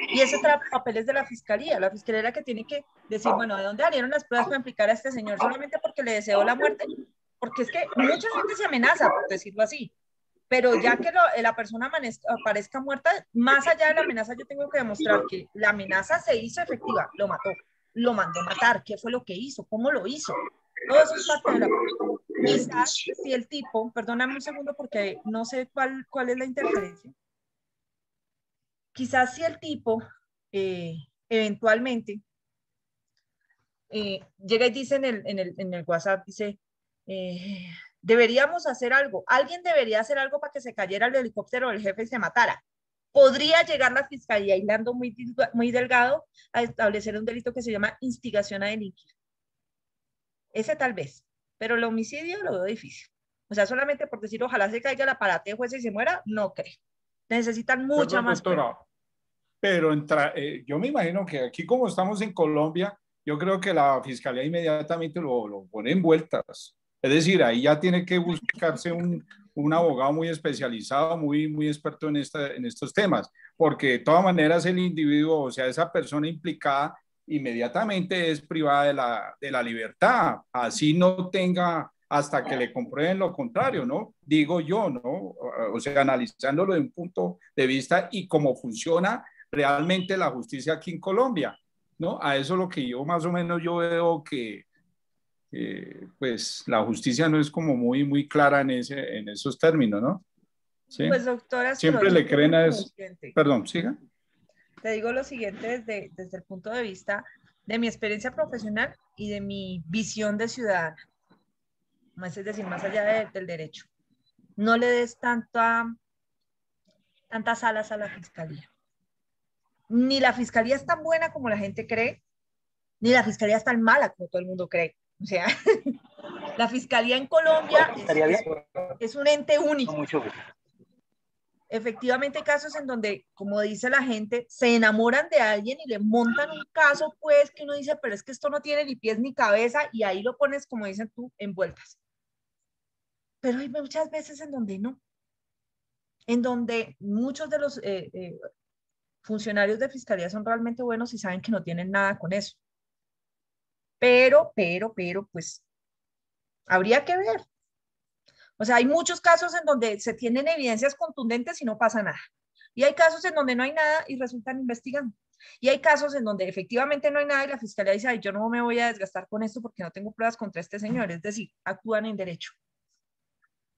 Y ese papel es de la fiscalía es la que tiene que decir, bueno, ¿de dónde salieron las pruebas para implicar a este señor? ¿Solamente porque le deseó la muerte? Porque es que mucha gente se amenaza, por decirlo así, pero ya que la persona aparezca muerta, más allá de la amenaza yo tengo que demostrar que la amenaza se hizo efectiva, lo mató, lo mandó matar, qué fue lo que hizo, cómo lo hizo. Todo eso es parte de la prueba. Quizás si el tipo, perdóname un segundo porque no sé cuál es la interferencia, quizás si el tipo eventualmente llega y dice en el WhatsApp, dice, deberíamos hacer algo, alguien debería hacer algo para que se cayera el helicóptero del jefe y se matara. Podría llegar la fiscalía, hilando muy delgado, a establecer un delito que se llama instigación a delinquir. Ese tal vez, pero el homicidio lo veo difícil. O sea, solamente por decir, ojalá se caiga el aparatejo ese y se muera, no creo. Necesitan mucha más prueba. Pero yo me imagino que aquí como estamos en Colombia, yo creo que la fiscalía inmediatamente lo pone en vueltas. Es decir, ahí ya tiene que buscarse un abogado muy especializado, muy experto en estos temas, porque de todas maneras el individuo, o sea, esa persona implicada, inmediatamente es privada de la libertad, así no tenga hasta que le comprueben lo contrario, ¿no? Digo yo, ¿no? O sea, analizándolo de un punto de vista y cómo funciona realmente la justicia aquí en Colombia, ¿no? A eso es lo que yo más o menos yo veo que pues la justicia no es como muy clara en esos términos, ¿no? ¿Sí? Pues doctora, Siempre le creen a eso. Perdón, siga. Te digo lo siguiente desde el punto de vista de mi experiencia profesional y de mi visión de ciudadana. Es decir, más allá del derecho. No le des tantas alas a la fiscalía. Ni la fiscalía es tan buena como la gente cree, ni la fiscalía es tan mala como todo el mundo cree. O sea, la fiscalía en Colombia es un ente único. Efectivamente hay casos en donde, como dice la gente, se enamoran de alguien y le montan un caso, pues, que uno dice, pero es que esto no tiene ni pies ni cabeza, y ahí lo pones, como dicen tú, en vueltas. Pero hay muchas veces en donde no. En donde muchos de los funcionarios de fiscalía son realmente buenos y saben que no tienen nada con eso. Pero, pues, habría que ver. O sea, hay muchos casos en donde se tienen evidencias contundentes y no pasa nada. Y hay casos en donde no hay nada y resultan investigando. Y hay casos en donde efectivamente no hay nada y la fiscalía dice, ay, yo no me voy a desgastar con esto porque no tengo pruebas contra este señor. Es decir, actúan en derecho.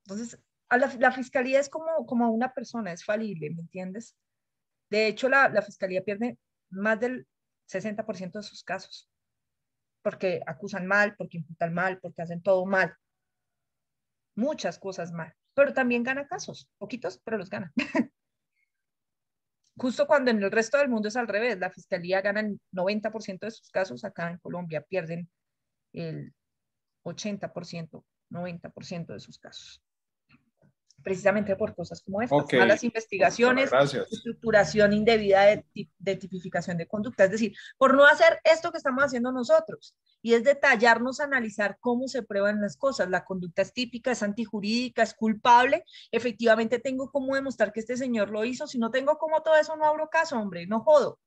Entonces, la fiscalía es como una persona, es falible, ¿me entiendes? De hecho, la fiscalía pierde más del 60% de sus casos. Porque acusan mal, porque imputan mal, porque hacen todo mal. Muchas cosas mal, pero también gana casos, poquitos, pero los gana. Justo cuando en el resto del mundo es al revés, la fiscalía gana el 90% de sus casos, acá en Colombia pierden el 80%, 90% de sus casos. Precisamente por cosas como estas, malas investigaciones, estructuración indebida de tipificación de conducta, es decir, por no hacer esto que estamos haciendo nosotros, y es detallarnos, analizar cómo se prueban las cosas, la conducta es típica, es antijurídica, es culpable, efectivamente tengo cómo demostrar que este señor lo hizo, si no tengo cómo todo eso no abro caso, hombre, no jodo,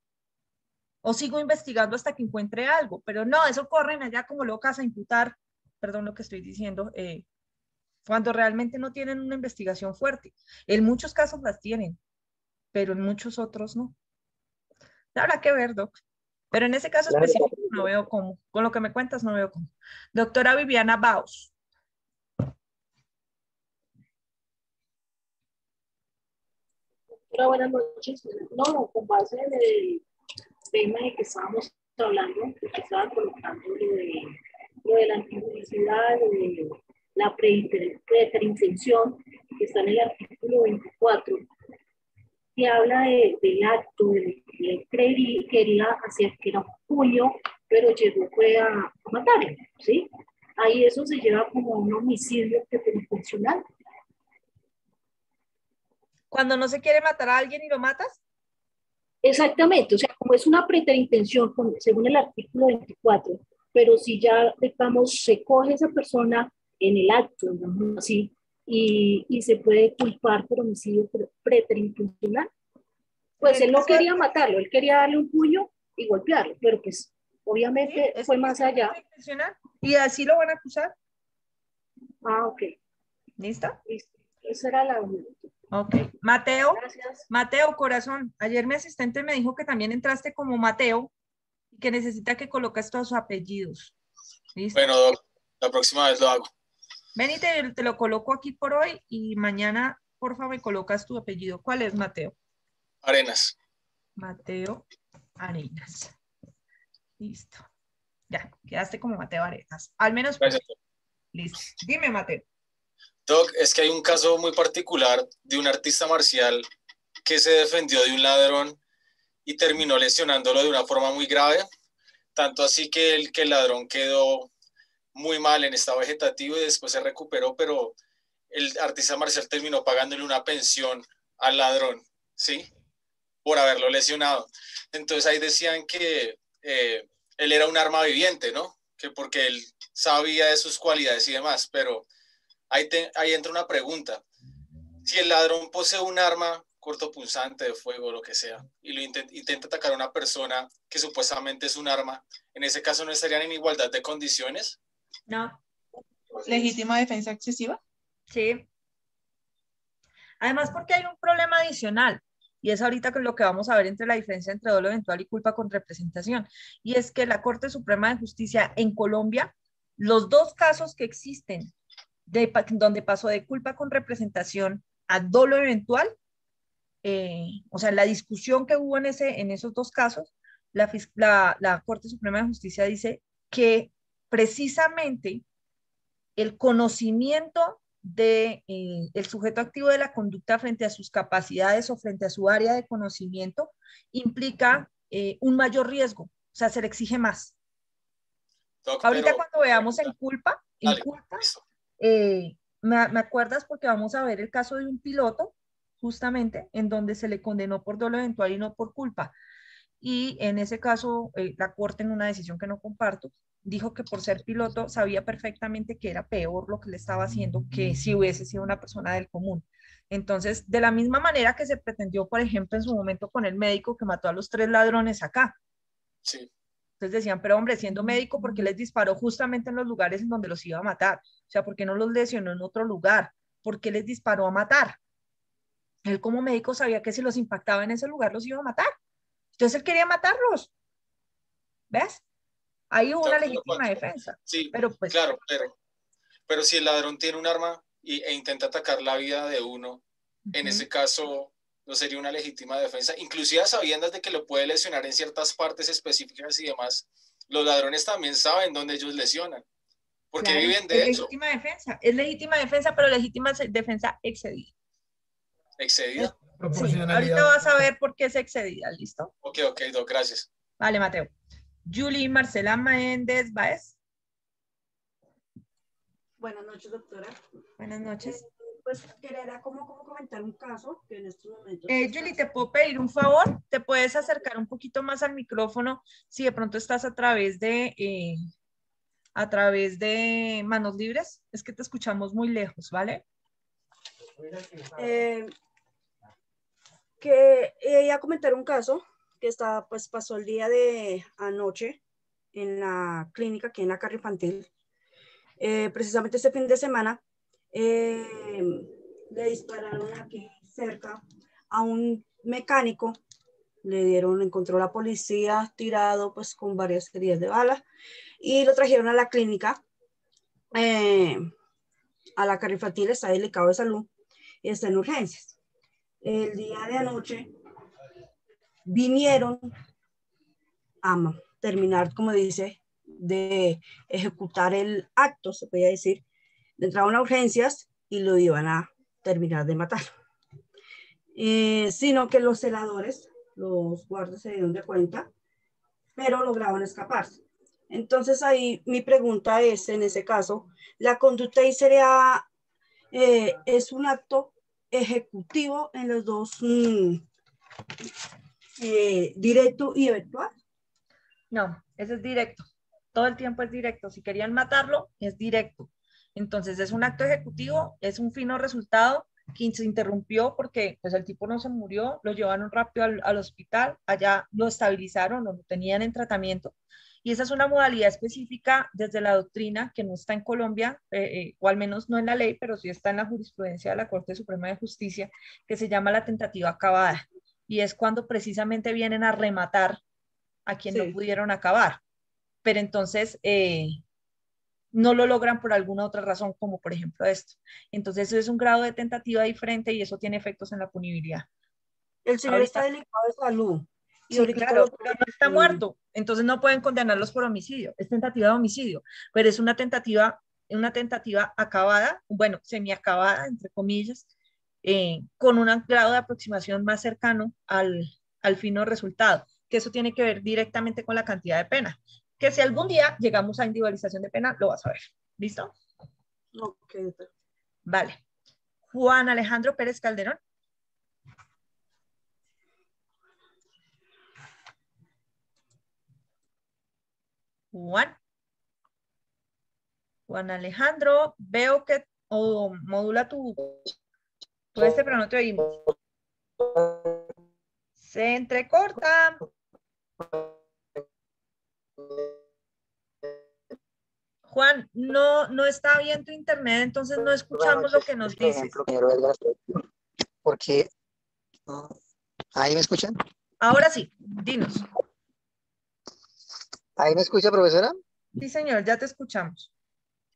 o sigo investigando hasta que encuentre algo, pero no, eso corren allá como locas a imputar, perdón lo que estoy diciendo, cuando realmente no tienen una investigación fuerte. En muchos casos las tienen, pero en muchos otros no. Habrá que ver, Doc. Pero en ese caso específico no veo cómo. Con lo que me cuentas no veo cómo. Doctora Viviana Baus. Hola, buenas noches. No, con base en el tema de que estábamos hablando, que estaba colocando lo de la antijudicidad, lo de la preterintención, que está en el artículo 24, que habla del acto, de que él quería hacer que era un puño, pero fue a matarlo, ¿sí? Ahí eso se lleva como un homicidio preterintencional. Cuando no se quiere matar a alguien y lo matas. Exactamente, o sea, como es una preterintención, según el artículo 24, pero si ya, digamos, se coge esa persona en el acto, digamos así, y se puede culpar por homicidio preterintencional, pues él no quería matarlo, él quería darle un puño y golpearlo, pero pues obviamente sí, fue más allá. ¿Y así lo van a acusar? Ah, ok. ¿Listo? Listo. Esa era la única. Ok. Mateo. Gracias. Mateo, corazón. Ayer mi asistente me dijo que también entraste como Mateo y que necesita que coloques todos sus apellidos. ¿Listo? Bueno, Doc, la próxima vez lo hago. Ven y te lo coloco aquí por hoy y mañana, porfa, me colocas tu apellido. ¿Cuál es, Mateo? Arenas. Mateo Arenas. Listo. Ya, quedaste como Mateo Arenas. Al menos. Gracias. Listo. Dime, Mateo. Doc, es que hay un caso muy particular de un artista marcial que se defendió de un ladrón y terminó lesionándolo de una forma muy grave, tanto así que el ladrón quedó muy mal en estado vegetativo y después se recuperó, pero el artista marcial terminó pagándole una pensión al ladrón, ¿sí? Por haberlo lesionado. Entonces ahí decían que él era un arma viviente, ¿no? Que porque él sabía de sus cualidades y demás, pero ahí entra una pregunta. Si el ladrón posee un arma cortopunzante de fuego, lo que sea, y lo intenta atacar a una persona que supuestamente es un arma, ¿en ese caso no estarían en igualdad de condiciones? No. legítima defensa excesiva. Sí. Además, porque hay un problema adicional, y es ahorita con lo que vamos a ver entre la diferencia entre dolo eventual y culpa con representación, y es que la Corte Suprema de Justicia en Colombia, los dos casos que existen donde pasó de culpa con representación a dolo eventual, o sea, la discusión que hubo en esos dos casos, la Corte Suprema de Justicia dice que precisamente el conocimiento de el sujeto activo de la conducta frente a sus capacidades o frente a su área de conocimiento implica un mayor riesgo, o sea, se le exige más. Doc, Ahorita pero, cuando veamos en culpa, dale, listo. me acuerdas porque vamos a ver el caso de un piloto, justamente, en donde se le condenó por dolo eventual y no por culpa. Y en ese caso, la Corte, en una decisión que no comparto, dijo que por ser piloto sabía perfectamente que era peor lo que le estaba haciendo que si hubiese sido una persona del común. Entonces, de la misma manera que se pretendió, por ejemplo, en su momento con el médico que mató a los 3 ladrones acá. Sí. Entonces decían, pero hombre, siendo médico, ¿por qué les disparó justamente en los lugares en donde los iba a matar? O sea, ¿por qué no los lesionó en otro lugar? ¿Por qué les disparó a matar? Él como médico sabía que si los impactaba en ese lugar los iba a matar. Entonces él quería matarlos. ¿Ves? Ahí hubo una legítima defensa. Sí, pero pues, claro, pero si el ladrón tiene un arma e intenta atacar la vida de uno, en ese caso no sería una legítima defensa, inclusive a sabiendas de que lo puede lesionar en ciertas partes específicas y demás. Los ladrones también saben dónde ellos lesionan, porque claro, viven de eso. Es legítima defensa, pero legítima defensa excedida. ¿Excedida? Sí, ahorita vas a ver por qué es excedida, ¿listo? Ok, Doc, gracias. Vale, Mateo. Julie Marcela Méndez Baez. Buenas noches, doctora. Buenas noches. Pues quería como comentar un caso que en estos momentos... Julie, ¿te puedo pedir un favor? ¿Te puedes acercar un poquito más al micrófono si de pronto estás a través de manos libres? Es que te escuchamos muy lejos, ¿vale? Quería comentar un caso que pasó el día de anoche en la clínica aquí en la Carro Infantil. Precisamente este fin de semana le dispararon aquí cerca a un mecánico, encontró la policía tirado pues con varias heridas de bala y lo trajeron a la clínica, a la Carro Infantil, está delicado de salud y está en urgencias. El día de anoche vinieron a terminar, como dice, de ejecutar el acto, se podría decir. Entraron a urgencias y lo iban a terminar de matar. Sino que los celadores, los guardias se dieron de cuenta, pero lograron escaparse. Entonces ahí mi pregunta es, en ese caso, ¿la conducta ahí sería, es un acto ejecutivo en los dos, directo y eventual? No, ese es directo. Todo el tiempo es directo. Si querían matarlo, es directo. Entonces es un acto ejecutivo, es un fino resultado que se interrumpió porque pues el tipo no se murió, lo llevaron rápido al hospital, allá lo estabilizaron, lo tenían en tratamiento. Y esa es una modalidad específica desde la doctrina que no está en Colombia, o al menos no en la ley, pero sí está en la jurisprudencia de la Corte Suprema de Justicia, que se llama la tentativa acabada. Y es cuando precisamente vienen a rematar a quien no pudieron acabar. Pero entonces no lo logran por alguna otra razón, como por ejemplo esto. Entonces eso es un grado de tentativa diferente y eso tiene efectos en la punibilidad. El señor está delicado de salud. Sí, claro, pero no está muerto, entonces no pueden condenarlos por homicidio, es tentativa de homicidio, pero es una tentativa acabada, bueno, semiacabada, entre comillas, con un grado de aproximación más cercano al fino resultado, que eso tiene que ver directamente con la cantidad de pena, que si algún día llegamos a individualización de pena, lo vas a ver. ¿Listo? Ok. Vale. Juan Alejandro Pérez Calderón. Juan Alejandro, veo que modula tu pero no te oímos. Se entrecorta. Juan, no está bien tu internet, entonces no escuchamos lo que nos dices. Porque, ¿ahí me escuchan? Ahora sí, dinos. ¿Ahí me escucha, profesora? Sí, señor, ya te escuchamos.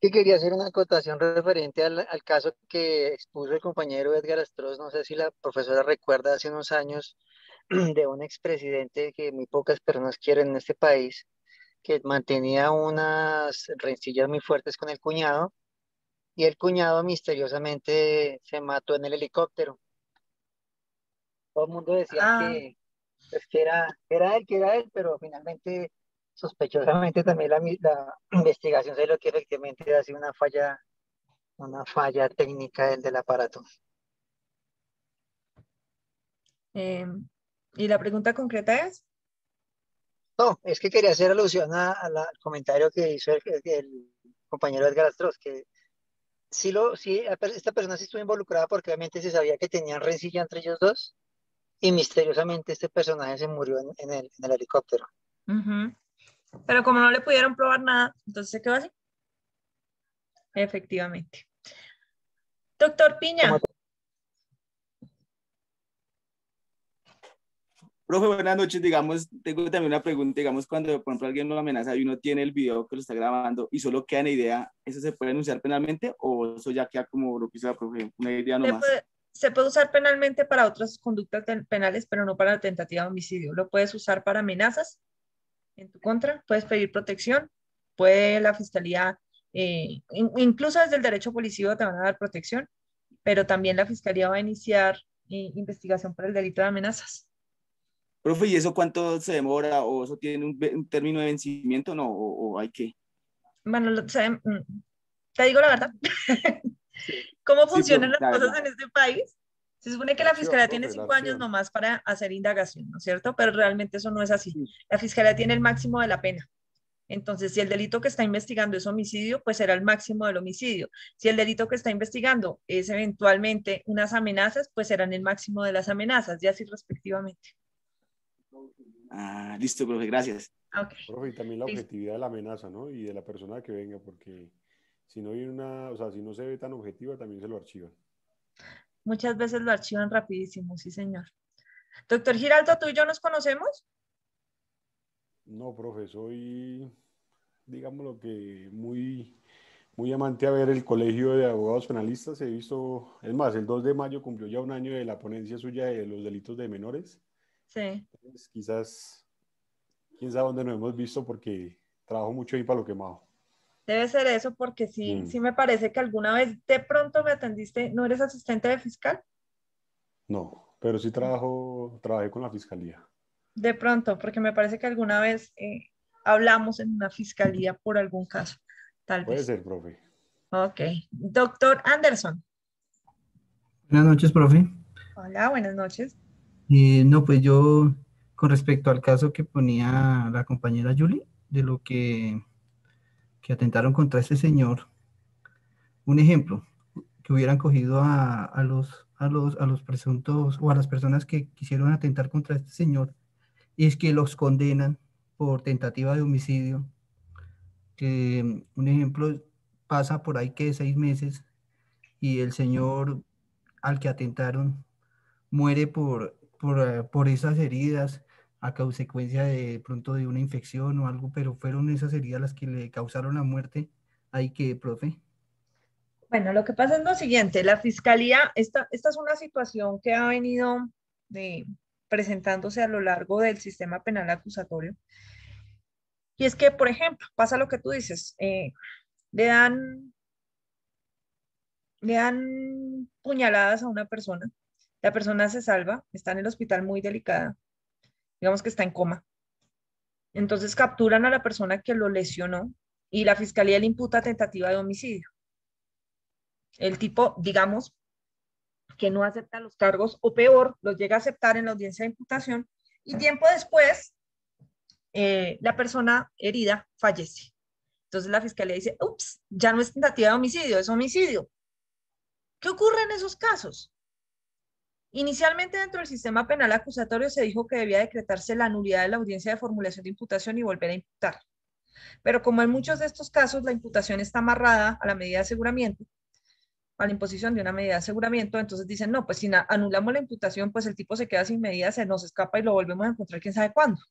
Que quería hacer una acotación referente al caso que expuso el compañero Edgar Astros. No sé si la profesora recuerda hace unos años de un expresidente que muy pocas personas quieren en este país, que mantenía unas rencillas muy fuertes con el cuñado, y el cuñado misteriosamente se mató en el helicóptero. Todo el mundo decía pues, que era él, pero finalmente, sospechosamente también la investigación se lo que efectivamente ha sido una falla técnica del aparato. ¿Y la pregunta concreta es? No, es que quería hacer alusión al comentario que hizo el compañero Edgar Astros, que sí, esta persona sí estuvo involucrada porque obviamente se sabía que tenían rencilla entre ellos dos, y misteriosamente este personaje se murió en el helicóptero. Pero como no le pudieron probar nada, entonces se quedó así. Efectivamente. Doctor Piña. Profe, buenas noches. Digamos, tengo también una pregunta. Digamos, cuando, por ejemplo, alguien lo amenaza y uno tiene el video que lo está grabando y solo queda una idea, ¿eso se puede denunciar penalmente o eso ya queda como lo que hizo la profe, una idea nomás? Se puede usar penalmente para otras conductas penales, pero no para la tentativa de homicidio. Lo puedes usar para amenazas en tu contra, puedes pedir protección, puede la fiscalía, incluso desde el derecho policivo te van a dar protección, pero también la fiscalía va a iniciar investigación por el delito de amenazas. Profe, ¿y eso cuánto se demora? ¿O eso tiene un término de vencimiento? ¿No? ¿O hay qué? Bueno, te digo la verdad. ¿Cómo funcionan las cosas en este país? Se supone que la fiscalía tiene 5 años nomás para hacer indagación, ¿no es cierto? Pero realmente eso no es así. La fiscalía tiene el máximo de la pena. Entonces, si el delito que está investigando es homicidio, pues será el máximo del homicidio. Si el delito que está investigando es eventualmente unas amenazas, pues serán el máximo de las amenazas, y así respectivamente. Ah, listo, profe, gracias. Okay. Profe, y también la objetividad de la amenaza, ¿no? Y de la persona que venga, porque si no hay si no se ve tan objetiva, también se lo archivan. Muchas veces lo archivan rapidísimo, sí, señor. Doctor Giraldo, ¿tú y yo nos conocemos? No, profe, soy, digamos lo que muy amante a ver el Colegio de Abogados Penalistas. He visto, es más, el 2 de mayo cumplió ya un año de la ponencia suya de los delitos de menores. Sí. Entonces, quizás, quién sabe dónde nos hemos visto porque trabajo mucho ahí para lo quemado. Debe ser eso porque sí me parece que alguna vez de pronto me atendiste. ¿No eres asistente de fiscal? No, pero sí trabajé con la fiscalía. De pronto, porque me parece que alguna vez hablamos en una fiscalía por algún caso, tal vez. Puede ser, profe. Ok. Doctor Anderson. Buenas noches, profe. Hola, buenas noches. No, pues yo, con respecto al caso que ponía la compañera Julie, de lo que atentaron contra este señor, un ejemplo, que hubieran cogido a los presuntos o a las personas que quisieron atentar contra este señor, y es que los condenan por tentativa de homicidio, que un ejemplo pasa por ahí que 6 meses y el señor al que atentaron muere por esas heridas a consecuencia de pronto de una infección o algo, pero fueron esas heridas las que le causaron la muerte. ¿Ahí qué, profe? Bueno, lo que pasa es lo siguiente, la fiscalía, esta es una situación que ha venido presentándose a lo largo del sistema penal acusatorio, y es que, por ejemplo, pasa lo que tú dices, le dan puñaladas a una persona, la persona se salva, está en el hospital muy delicada, digamos que está en coma. Entonces capturan a la persona que lo lesionó y la fiscalía le imputa tentativa de homicidio. El tipo, digamos, que no acepta los cargos, o peor, los llega a aceptar en la audiencia de imputación, y tiempo después la persona herida fallece. Entonces la fiscalía dice, ups, ya no es tentativa de homicidio, es homicidio. ¿Qué ocurre en esos casos? Inicialmente dentro del sistema penal acusatorio se dijo que debía decretarse la nulidad de la audiencia de formulación de imputación y volver a imputar. Pero como en muchos de estos casos la imputación está amarrada a la medida de aseguramiento, a la imposición de una medida de aseguramiento, entonces dicen, no, pues si anulamos la imputación, pues el tipo se queda sin medida, se nos escapa y lo volvemos a encontrar quién sabe cuándo.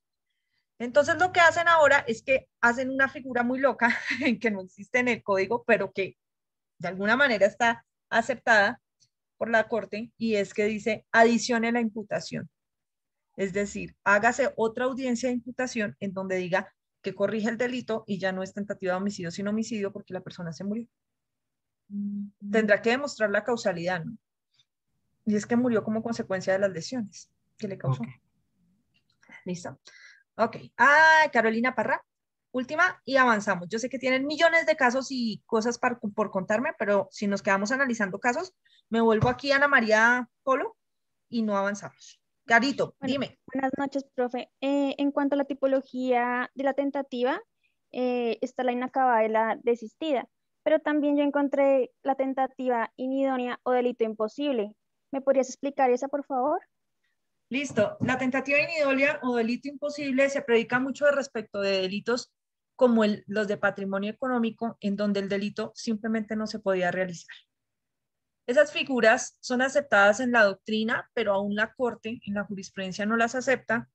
Entonces lo que hacen ahora es que hacen una figura muy loca, que no existe en el código, pero que de alguna manera está aceptada por la Corte, y es que dice, adicione la imputación. Es decir, hágase otra audiencia de imputación en donde diga que corrige el delito y ya no es tentativa de homicidio, sino homicidio porque la persona se murió. Tendrá que demostrar la causalidad, ¿no? Y es que murió como consecuencia de las lesiones que le causó. Ok. ¿Listo? Ok. Carolina Parra, última y avanzamos. Yo sé que tienen millones de casos y cosas por contarme, pero si nos quedamos analizando casos, me vuelvo aquí a Ana María Polo y no avanzamos. Carito, dime. Buenas noches, profe. En cuanto a la tipología de la tentativa, está la inacabada y la desistida, pero también yo encontré la tentativa inidónea o delito imposible. ¿Me podrías explicar esa, por favor? Listo. La tentativa inidónea o delito imposible se predica mucho respecto de delitos como los de patrimonio económico, en donde el delito simplemente no se podía realizar. Esas figuras son aceptadas en la doctrina, pero aún la Corte en la jurisprudencia no las acepta,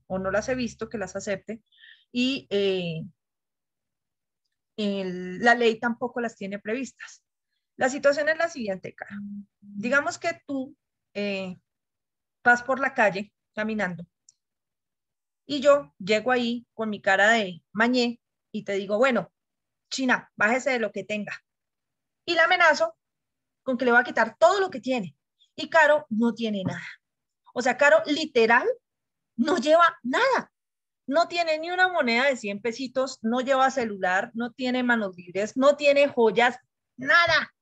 o no las he visto que las acepte, y la ley tampoco las tiene previstas. La situación es la siguiente, cara. Digamos que tú vas por la calle caminando y yo llego ahí con mi cara de mañé y te digo, bueno, China, bájese de lo que tenga. Y la amenazo con que le va a quitar todo lo que tiene. Y Caro no tiene nada. O sea, Caro literal no lleva nada. No tiene ni una moneda de 100 pesitos, no lleva celular, no tiene manos libres, no tiene joyas, nada.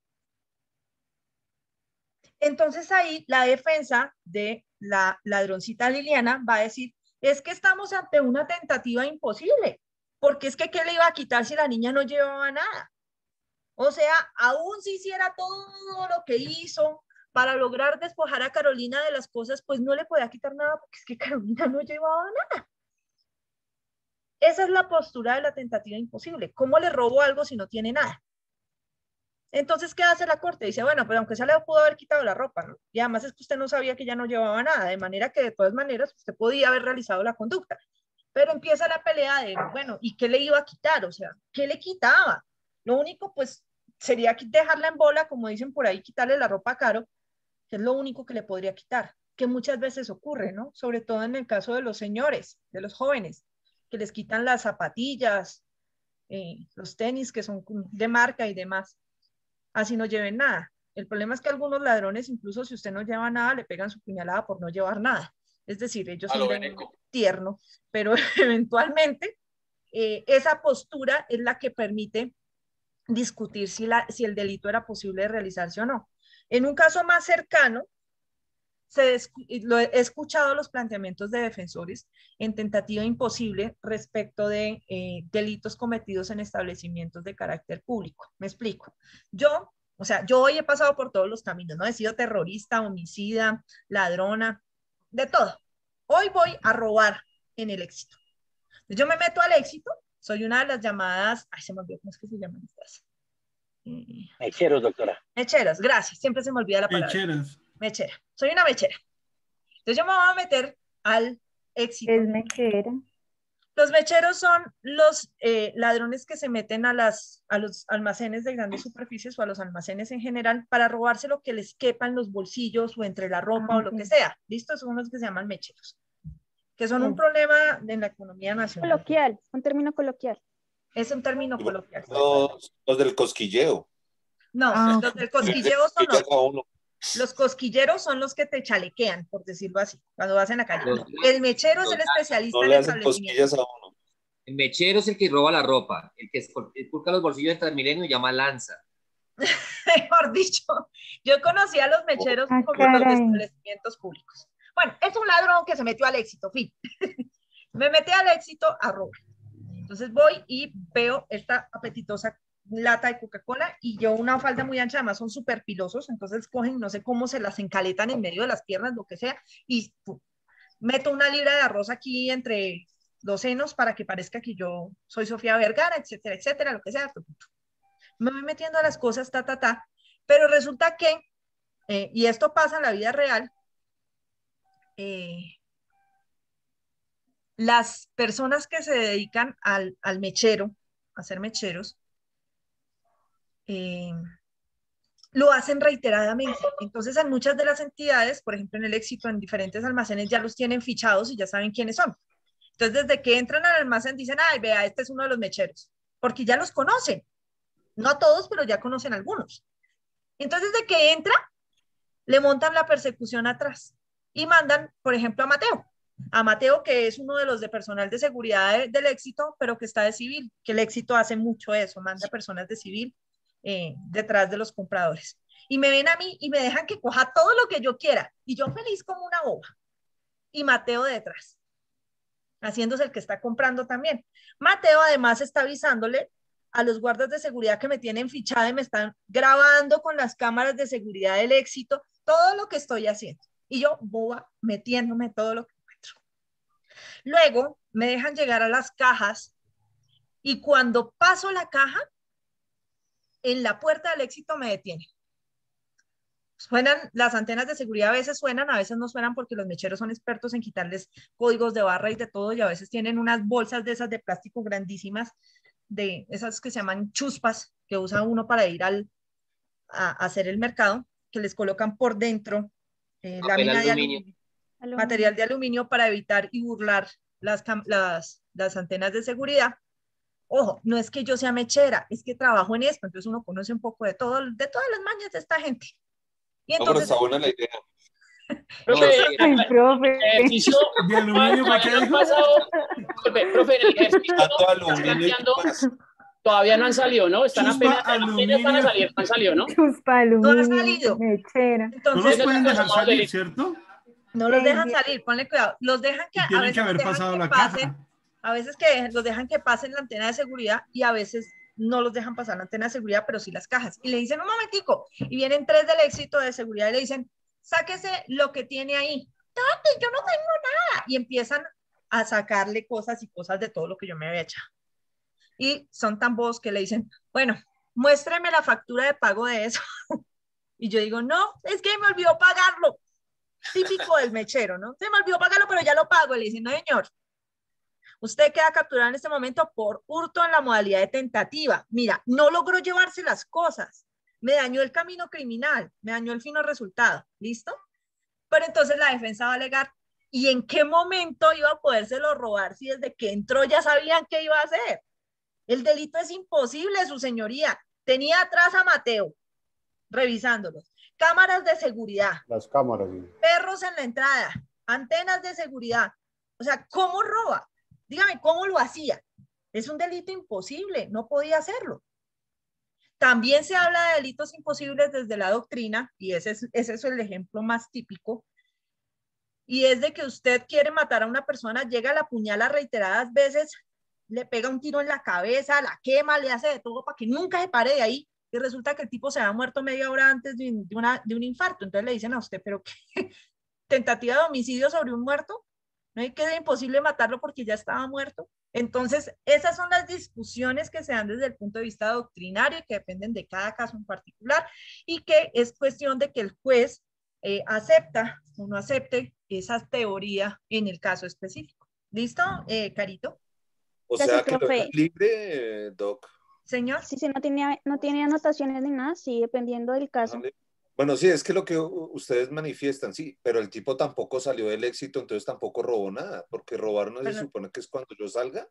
Entonces ahí la defensa de la ladroncita Liliana va a decir, es que estamos ante una tentativa imposible, porque es que ¿qué le iba a quitar si la niña no llevaba nada? O sea, aún si hiciera todo lo que hizo para lograr despojar a Carolina de las cosas, pues no le podía quitar nada porque es que Carolina no llevaba nada. Esa es la postura de la tentativa imposible. ¿Cómo le robo algo si no tiene nada? Entonces, ¿qué hace la Corte? Dice, bueno, pero aunque se le pudo haber quitado la ropa, ¿no? Y además es que usted no sabía que ya no llevaba nada, de manera que de todas maneras usted podía haber realizado la conducta. Pero empieza la pelea de, bueno, ¿y qué le iba a quitar? O sea, ¿qué le quitaba? Lo único, pues, sería dejarla en bola, como dicen por ahí, quitarle la ropa a Caro, que es lo único que le podría quitar, que muchas veces ocurre, ¿no? Sobre todo en el caso de los señores, de los jóvenes, que les quitan las zapatillas, los tenis que son de marca y demás. Así no lleven nada. El problema es que algunos ladrones, incluso si usted no lleva nada, le pegan su puñalada por no llevar nada. Es decir, ellos son tierno, pero eventualmente esa postura es la que permite discutir si el delito era posible de realizarse o no. En un caso más cercano, he escuchado los planteamientos de defensores en tentativa imposible respecto de delitos cometidos en establecimientos de carácter público. Me explico. Yo hoy he pasado por todos los caminos, ¿no? He sido terrorista, homicida, ladrona, de todo. Hoy voy a robar en el Éxito. Yo me meto al Éxito, soy una de las llamadas, se me olvidó cómo es que se llaman estas. Mecheros, doctora. Mecheras, gracias, siempre se me olvida la palabra. Mecheras. Mechera, soy una mechera. Entonces yo me voy a meter al Éxito. Es mechera. Los mecheros son los ladrones que se meten a los almacenes de grandes superficies o a los almacenes en general para robarse lo que les quepa en los bolsillos o entre la ropa o lo que sea. ¿Listo? Son los que se llaman mecheros, que son un problema en la economía nacional. Coloquial, un término coloquial. Es un término coloquial. Los del cosquilleo. No, los del cosquilleo son los cosquilleros son los que te chalequean, por decirlo así, cuando vas en la calle. El mechero es el especialista en establecimientos. El mechero es el que roba la ropa, el que esculca los bolsillos de Transmilenio y llama lanza. Mejor dicho, yo conocí a los mecheros como los de establecimientos públicos. Bueno, es un ladrón que se metió al Éxito, fin. Me metí al Éxito a robar. Entonces voy y veo esta apetitosa lata de Coca-Cola y yo una falda muy ancha, además son súper pilosos, entonces cogen, no sé cómo se las encaletan en medio de las piernas, lo que sea, y meto una libra de arroz aquí entre los senos para que parezca que yo soy Sofía Vergara, etcétera, etcétera, lo que sea. Me voy metiendo a las cosas, pero resulta que, y esto pasa en la vida real, las personas que se dedican al mechero, a hacer mecheros, lo hacen reiteradamente. Entonces, en muchas de las entidades, por ejemplo, en el Éxito, en diferentes almacenes, ya los tienen fichados y ya saben quiénes son. Entonces, desde que entran al almacén, dicen, ay, vea, este es uno de los mecheros, porque ya los conocen. No a todos, pero ya conocen algunos. Entonces, desde que entra, le montan la persecución atrás y mandan, por ejemplo, a Mateo, que es uno de los de personal de seguridad del Éxito, pero que está de civil, que el Éxito hace mucho eso, manda personas de civil detrás de los compradores. Y me ven a mí y me dejan que coja todo lo que yo quiera, y yo feliz como una boba. Y Mateo detrás, haciéndose el que está comprando también. Mateo además está avisándole a los guardas de seguridad que me tienen fichada y me están grabando con las cámaras de seguridad del Éxito, todo lo que estoy haciendo. Y yo, boba, metiéndome todo lo que encuentro. Luego me dejan llegar a las cajas y cuando paso la caja, en la puerta del Éxito me detienen. Suenan, las antenas de seguridad a veces suenan, a veces no suenan porque los mecheros son expertos en quitarles códigos de barra y de todo, y a veces tienen unas bolsas de esas de plástico grandísimas, de esas que se llaman chuspas, que usa uno para ir a hacer el mercado, que les colocan por dentro lámina de aluminio, material de aluminio para evitar y burlar las antenas de seguridad. Ojo, no es que yo sea mechera, es que trabajo en esto, entonces uno conoce un poco de todas las mañas de esta gente. Y entonces, no, pero está buena la idea. Profe. Ejercicio de aluminio, ¿para qué dijo? Profe, el ejercicio todavía no han salido, ¿no? Están apenas van a salir, no han salido, ¿no? Chuspa, aluminio, no han salido. Mechera. Entonces, no los pueden dejar salir, ¿cierto? No los dejan salir, ponle cuidado. Los dejan que tienen que haber pasado la caja. A veces que los dejan que pasen la antena de seguridad y a veces no los dejan pasar la antena de seguridad, pero sí las cajas. Y le dicen, un momentico, y vienen 3 del Éxito de seguridad y le dicen, sáquese lo que tiene ahí. Yo no tengo nada. Y empiezan a sacarle cosas y cosas de todo lo que yo me había echado. Y son tan bobos que le dicen, bueno, muéstreme la factura de pago de eso. Y yo digo, no, es que me olvidó pagarlo. Típico del mechero, ¿no? Se me olvidó pagarlo, pero ya lo pago. Y le dicen, no, señor, usted queda capturado en este momento por hurto en la modalidad de tentativa. Mira, no logró llevarse las cosas. Me dañó el camino criminal, me dañó el fino resultado. ¿Listo? Pero entonces la defensa va a alegar, ¿y en qué momento iba a podérselo robar si desde que entró ya sabían qué iba a hacer? El delito es imposible, su señoría. Tenía atrás a Mateo, revisándolos. Cámaras de seguridad. Las cámaras. Sí. Perros en la entrada. Antenas de seguridad. O sea, ¿cómo roba? Dígame, ¿cómo lo hacía? Es un delito imposible, no podía hacerlo. También se habla de delitos imposibles desde la doctrina, y ese es el ejemplo más típico, y es de que usted quiere matar a una persona, llega, la apuñala reiteradas veces, le pega un tiro en la cabeza, la quema, le hace de todo para que nunca se pare de ahí, y resulta que el tipo se había muerto media hora antes de un infarto. Entonces le dicen a usted, ¿pero qué? ¿Tentativa de homicidio sobre un muerto? ¿No hay que ser imposible matarlo porque ya estaba muerto? Entonces, esas son las discusiones que se dan desde el punto de vista doctrinario y que dependen de cada caso en particular, y que es cuestión de que el juez acepta o no acepte esa teoría en el caso específico. ¿Listo, Carito? O sea, que no es libre, Doc. Señor. Sí, no tiene anotaciones ni nada, sí, dependiendo del caso. Bueno, sí, es que lo que ustedes manifiestan, sí, pero el tipo tampoco salió del Éxito, entonces tampoco robó nada, porque robar no se supone que es cuando yo salga.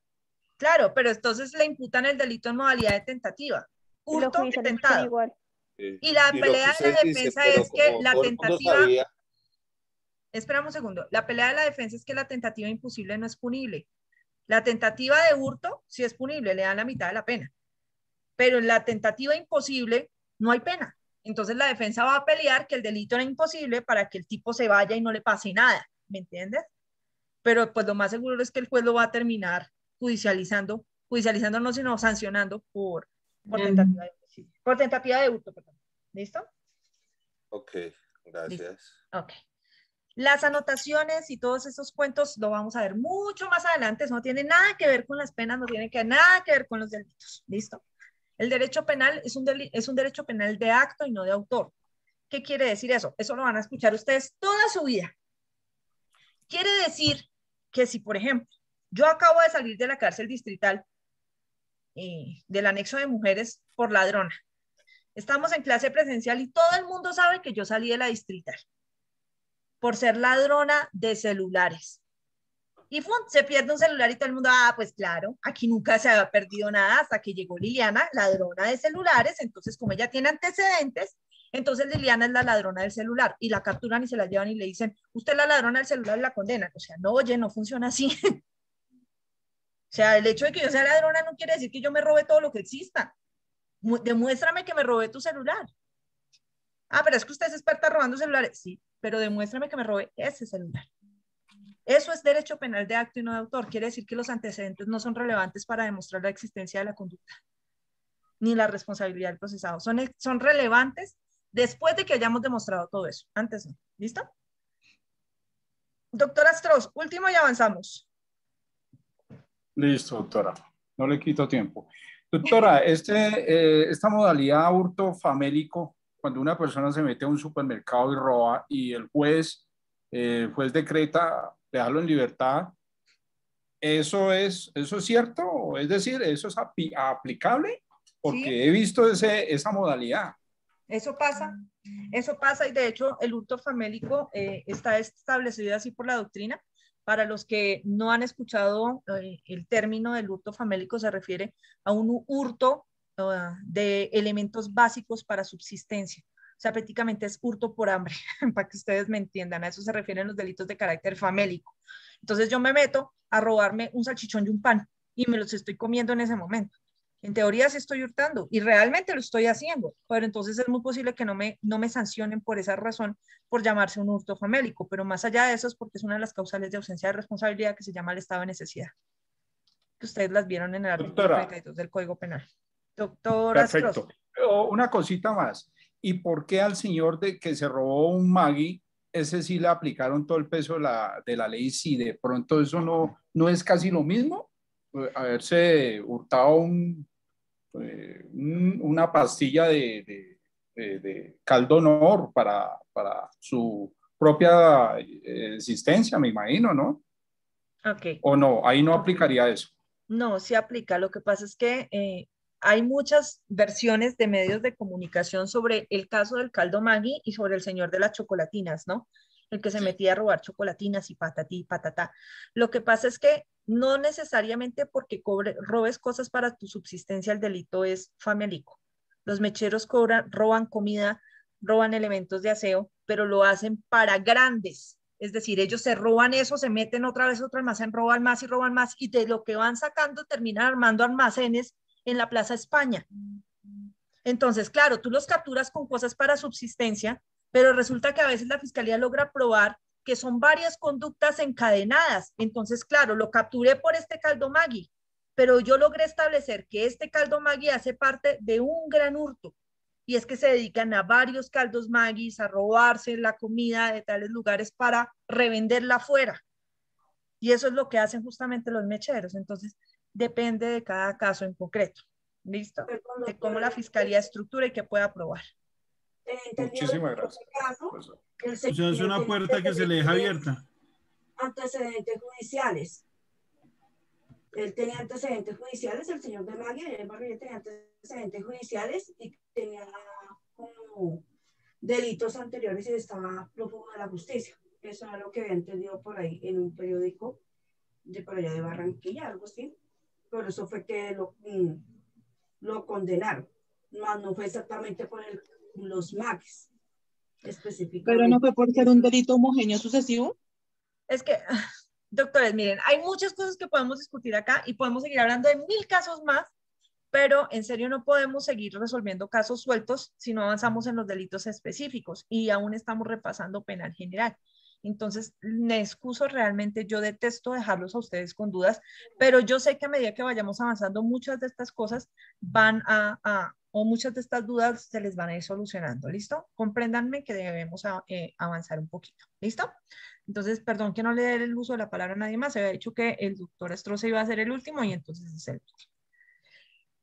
Claro, pero entonces le imputan el delito en modalidad de tentativa. Hurto y tentado. Igual. Y la pelea de la defensa es que la tentativa... Espera un segundo. La pelea de la defensa es que la tentativa imposible no es punible. La tentativa de hurto sí es punible, le dan la mitad de la pena. Pero en la tentativa imposible no hay pena. Entonces la defensa va a pelear que el delito era imposible para que el tipo se vaya y no le pase nada, ¿me entiendes? Pero pues lo más seguro es que el juez lo va a terminar judicializando no, sino sancionando por tentativa de homicidio, por tentativa de hurto, perdón. ¿Listo? Ok, gracias. ¿Listo? Ok. Las anotaciones y todos esos cuentos lo vamos a ver mucho más adelante. Eso no tiene nada que ver con las penas, no tiene nada que ver con los delitos. ¿Listo? El derecho penal es un derecho penal de acto y no de autor. ¿Qué quiere decir eso? Eso lo van a escuchar ustedes toda su vida. Quiere decir que si, por ejemplo, yo acabo de salir de la cárcel distrital del anexo de mujeres por ladrona, estamos en clase presencial y todo el mundo sabe que yo salí de la distrital por ser ladrona de celulares. Y ¡fum! Se pierde un celular y todo el mundo, pues claro, aquí nunca se había perdido nada hasta que llegó Liliana, ladrona de celulares. Entonces, como ella tiene antecedentes, entonces Liliana es la ladrona del celular y la capturan y se la llevan y le dicen, usted es la ladrona del celular y la condenan. O sea, no, oye, no funciona así. O sea, el hecho de que yo sea ladrona no quiere decir que yo me robe todo lo que exista. Demuéstrame que me robé tu celular. Pero es que usted es experta robando celulares. Sí, pero demuéstrame que me robé ese celular. Eso es derecho penal de acto y no de autor. Quiere decir que los antecedentes no son relevantes para demostrar la existencia de la conducta, ni la responsabilidad del procesado. Son relevantes después de que hayamos demostrado todo eso. Antes no. ¿Listo? Doctora Stross, último y avanzamos. Listo, doctora. No le quito tiempo. Doctora, esta modalidad hurto famélico, cuando una persona se mete a un supermercado y roba y el juez decreta dejarlo en libertad, ¿eso es cierto? Es decir, ¿eso es aplicable? Porque sí, he visto esa modalidad. Eso pasa y de hecho el hurto famélico está establecido así por la doctrina. Para los que no han escuchado el término del hurto famélico, se refiere a un hurto de elementos básicos para subsistencia. O sea, prácticamente es hurto por hambre, para que ustedes me entiendan. A eso se refieren los delitos de carácter famélico. Entonces yo me meto a robarme un salchichón y un pan y me los estoy comiendo en ese momento. En teoría sí estoy hurtando y realmente lo estoy haciendo, pero entonces es muy posible que no me sancionen por esa razón, por llamarse un hurto famélico, pero más allá de eso es porque es una de las causales de ausencia de responsabilidad que se llama el estado de necesidad, que ustedes las vieron en el artículo 32 del Código Penal. Doctora Perfecto. Una cosita más. ¿Y por qué al señor que se robó un Maggi, ese sí le aplicaron todo el peso de la ley? Si de pronto eso no es casi lo mismo, haberse hurtado una pastilla de caldo honor para su propia existencia, me imagino, ¿no? Okay. ¿O no? Ahí no aplicaría eso. No, sí aplica. Lo que pasa es que hay muchas versiones de medios de comunicación sobre el caso del caldo Maggi y sobre el señor de las chocolatinas, ¿no? El que se metía a robar chocolatinas y patatí, patatá. Lo que pasa es que no necesariamente porque robes cosas para tu subsistencia el delito es famélico. Los mecheros roban comida, roban elementos de aseo, pero lo hacen para grandes. Es decir, ellos se roban eso, se meten otra vez a otro almacén, roban más y de lo que van sacando terminan armando almacenes en la Plaza España. Entonces, claro, tú los capturas con cosas para subsistencia, pero resulta que a veces la fiscalía logra probar que son varias conductas encadenadas. Entonces, claro, lo capturé por este caldo Maggi, pero yo logré establecer que este caldo Maggi hace parte de un gran hurto. Y es que se dedican a varios caldos Maggis, a robarse la comida de tales lugares para revenderla afuera. Y eso es lo que hacen justamente los mecheros. Entonces, depende de cada caso en concreto. ¿Listo? De cómo la fiscalía estructura y que pueda probar. Muchísimas gracias. O sea, es una puerta que se le deja abierta. Antecedentes judiciales. Él tenía antecedentes judiciales, el señor de Maggi, el Barrio tenía antecedentes judiciales y tenía como delitos anteriores y estaba prófugo de la justicia. Eso era lo que había entendido por ahí en un periódico de por allá de Barranquilla, algo así. Por eso fue que lo condenaron. No fue exactamente por los Maggis específicamente. ¿Pero no fue por ser un delito homogéneo sucesivo? Es que, doctores, miren, hay muchas cosas que podemos discutir acá y podemos seguir hablando de 1000 casos más, pero en serio no podemos seguir resolviendo casos sueltos si no avanzamos en los delitos específicos y aún estamos repasando penal general. Entonces, me excuso realmente, yo detesto dejarlos a ustedes con dudas, pero yo sé que a medida que vayamos avanzando, muchas de estas cosas van a o muchas de estas dudas se les van a ir solucionando, ¿listo? Compréndanme que debemos avanzar un poquito, ¿listo? Entonces, perdón que no le dé el uso de la palabra a nadie más, se había dicho que el doctor Estroza iba a ser el último y entonces es el último.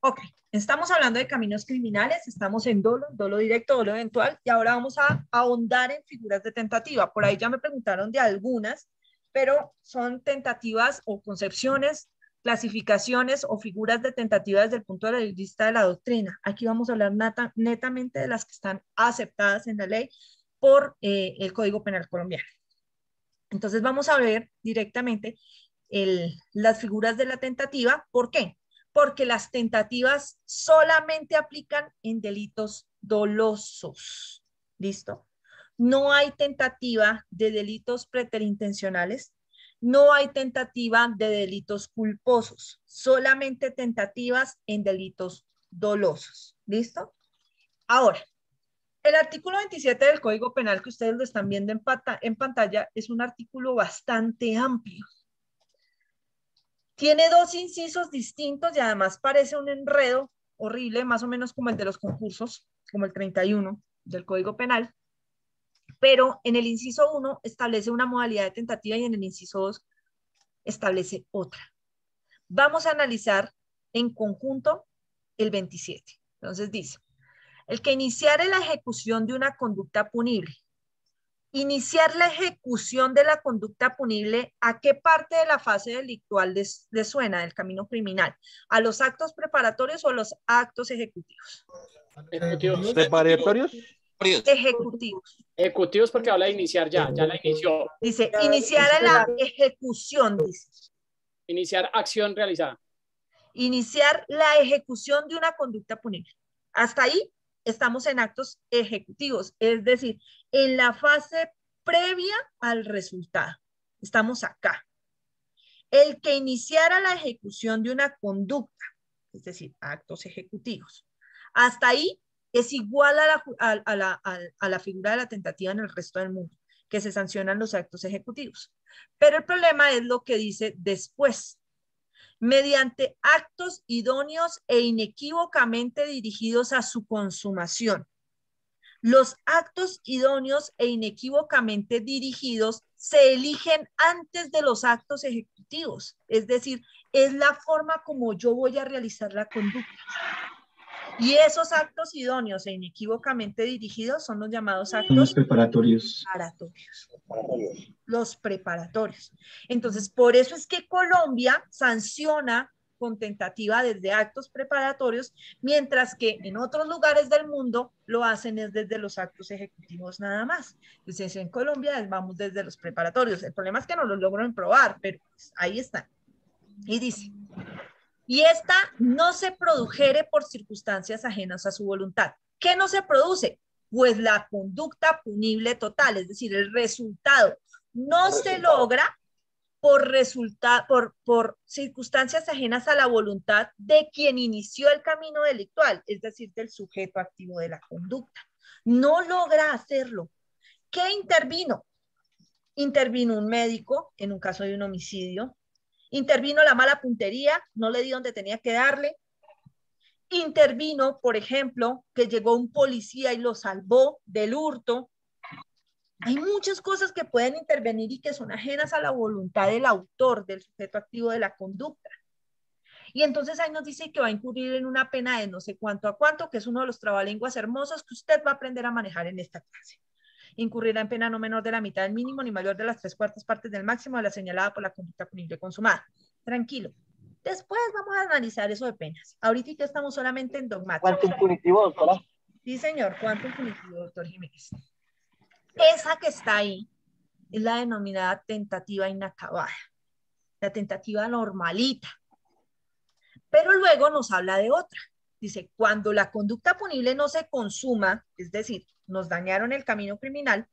Ok, estamos hablando de caminos criminales, estamos en dolo directo, dolo eventual, y ahora vamos a ahondar en figuras de tentativa. Por ahí ya me preguntaron de algunas, pero son tentativas o concepciones, clasificaciones o figuras de tentativa desde el punto de vista de la doctrina. Aquí vamos a hablar netamente de las que están aceptadas en la ley por el Código Penal colombiano. Entonces vamos a ver directamente las figuras de la tentativa. ¿Por qué? Porque las tentativas solamente aplican en delitos dolosos. ¿Listo? No hay tentativa de delitos preterintencionales, no hay tentativa de delitos culposos, solamente tentativas en delitos dolosos. ¿Listo? Ahora, el artículo 27 del Código Penal que ustedes lo están viendo en pantalla es un artículo bastante amplio. Tiene dos incisos distintos y además parece un enredo horrible, más o menos como el de los concursos, como el 31 del Código Penal, pero en el inciso 1 establece una modalidad de tentativa y en el inciso 2 establece otra. Vamos a analizar en conjunto el 27. Entonces dice, el que iniciare la ejecución de una conducta punible. Iniciar la ejecución de la conducta punible, ¿a qué parte de la fase delictual le suena del camino criminal? ¿A los actos preparatorios o a los actos ejecutivos? Ejecutivos. ¿Preparatorios? Ejecutivos. Ejecutivos porque habla de iniciar ya la inició. Dice, iniciar la ejecución, dice. Iniciar acción realizada. Iniciar la ejecución de una conducta punible. Hasta ahí estamos en actos ejecutivos, es decir, en la fase previa al resultado. Estamos acá. El que iniciara la ejecución de una conducta, es decir, actos ejecutivos. Hasta ahí es igual a la figura de la tentativa en el resto del mundo, que se sancionan los actos ejecutivos. Pero el problema es lo que dice después. Mediante actos idóneos e inequívocamente dirigidos a su consumación. Los actos idóneos e inequívocamente dirigidos se eligen antes de los actos ejecutivos, es decir, es la forma como yo voy a realizar la conducta. Y esos actos idóneos e inequívocamente dirigidos son los llamados actos preparatorios. Los preparatorios. Entonces, por eso es que Colombia sanciona con tentativa desde actos preparatorios, mientras que en otros lugares del mundo lo hacen es desde los actos ejecutivos nada más. Entonces, en Colombia vamos desde los preparatorios. El problema es que no lo logran probar, pero pues, ahí está. Y dice, y esta no se produjere por circunstancias ajenas a su voluntad. ¿Qué no se produce? Pues la conducta punible total, es decir, el resultado no se logra por circunstancias ajenas a la voluntad de quien inició el camino delictual, es decir, del sujeto activo de la conducta. No logra hacerlo. ¿Qué intervino? Intervino un médico en un caso de un homicidio. Intervino la mala puntería, no le di donde tenía que darle. Intervino, por ejemplo, que llegó un policía y lo salvó del hurto. Hay muchas cosas que pueden intervenir y que son ajenas a la voluntad del autor, del sujeto activo de la conducta. Y entonces ahí nos dice que va a incurrir en una pena de no sé cuánto a cuánto, que es uno de los trabalenguas hermosos que usted va a aprender a manejar en esta clase. Incurrirá en pena no menor de la mitad del mínimo ni mayor de las 3/4 partes del máximo de la señalada por la conducta punible consumada. Tranquilo. Después vamos a analizar eso de penas. Ahorita estamos solamente en dogmáticos. ¿Cuánto punitivo, doctora? Sí, señor. ¿Cuánto punitivo, doctor Jiménez? Esa que está ahí es la denominada tentativa inacabada. La tentativa normalita. Pero luego nos habla de otra. Dice, cuando la conducta punible no se consuma, es decir, nos dañaron el camino criminal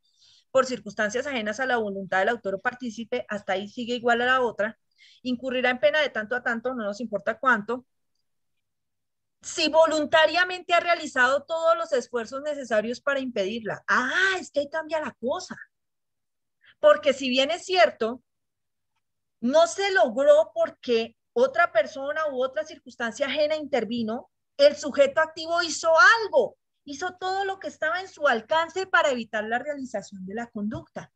por circunstancias ajenas a la voluntad del autor o partícipe, hasta ahí sigue igual a la otra, incurrirá en pena de tanto a tanto, no nos importa cuánto, si voluntariamente ha realizado todos los esfuerzos necesarios para impedirla. Ah, es que ahí cambia la cosa. Porque si bien es cierto, no se logró porque otra persona u otra circunstancia ajena intervino, El sujeto activo hizo algo, hizo todo lo que estaba en su alcance para evitar la realización de la conducta.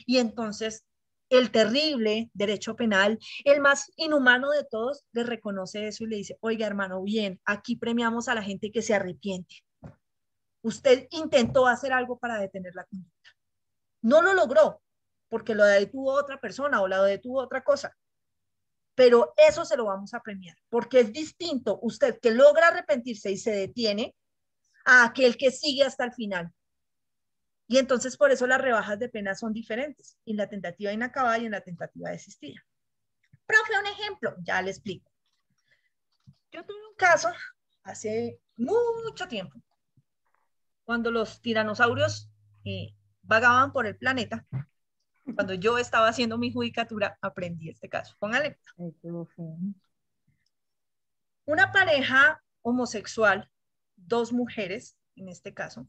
Y entonces el terrible derecho penal, el más inhumano de todos, le reconoce eso y le dice, oiga hermano, bien, aquí premiamos a la gente que se arrepiente. Usted intentó hacer algo para detener la conducta. No lo logró, porque lo detuvo otra persona o la detuvo otra cosa. Pero eso se lo vamos a premiar, porque es distinto usted que logra arrepentirse y se detiene a aquel que sigue hasta el final. Y entonces por eso las rebajas de pena son diferentes, en la tentativa inacabada y en la tentativa desistida. Profe, un ejemplo, ya le explico. Yo tuve un caso hace mucho tiempo, cuando los tiranosaurios vagaban por el planeta. Cuando yo estaba haciendo mi judicatura, aprendí este caso. Póngale. Una pareja homosexual, dos mujeres, en este caso,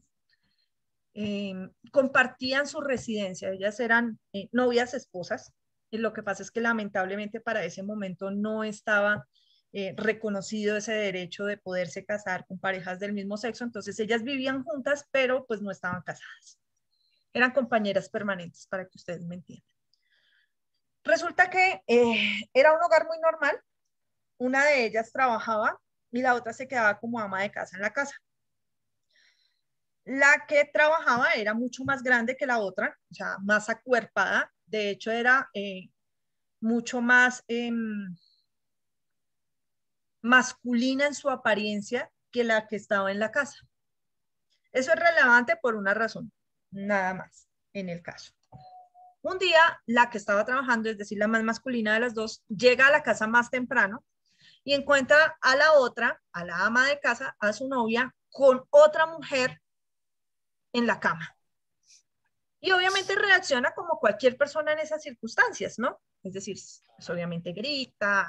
compartían su residencia. Ellas eran novias, esposas. Y lo que pasa es que lamentablemente para ese momento no estaba reconocido ese derecho de poderse casar con parejas del mismo sexo. Entonces ellas vivían juntas, pero pues no estaban casadas. Eran compañeras permanentes, para que ustedes me entiendan. Resulta que era un hogar muy normal. Una de ellas trabajaba y la otra se quedaba como ama de casa en la casa. La que trabajaba era mucho más grande que la otra, o sea, más acuerpada. De hecho, era mucho más masculina en su apariencia que la que estaba en la casa. Eso es relevante por una razón. Nada más en el caso. Un día, la que estaba trabajando, es decir, la más masculina de las dos, llega a la casa más temprano y encuentra a la otra, a la ama de casa, a su novia, con otra mujer en la cama. Y obviamente reacciona como cualquier persona en esas circunstancias, ¿no? Es decir, pues obviamente grita,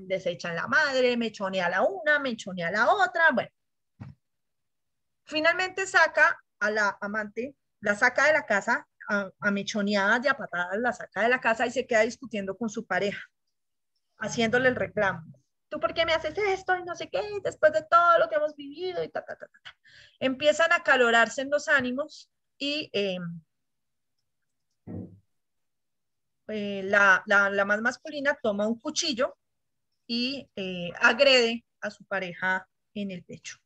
desecha a la madre, mechonea a la una, mechonea a la otra, bueno. Finalmente saca a la amante, la saca de la casa, a mechoneadas y a patadas la saca de la casa y se queda discutiendo con su pareja, haciéndole el reclamo. ¿Tú por qué me haces esto? Y no sé qué, después de todo lo que hemos vivido y ta. Empiezan a acalorarse en los ánimos y la más masculina toma un cuchillo y agrede a su pareja en el pecho.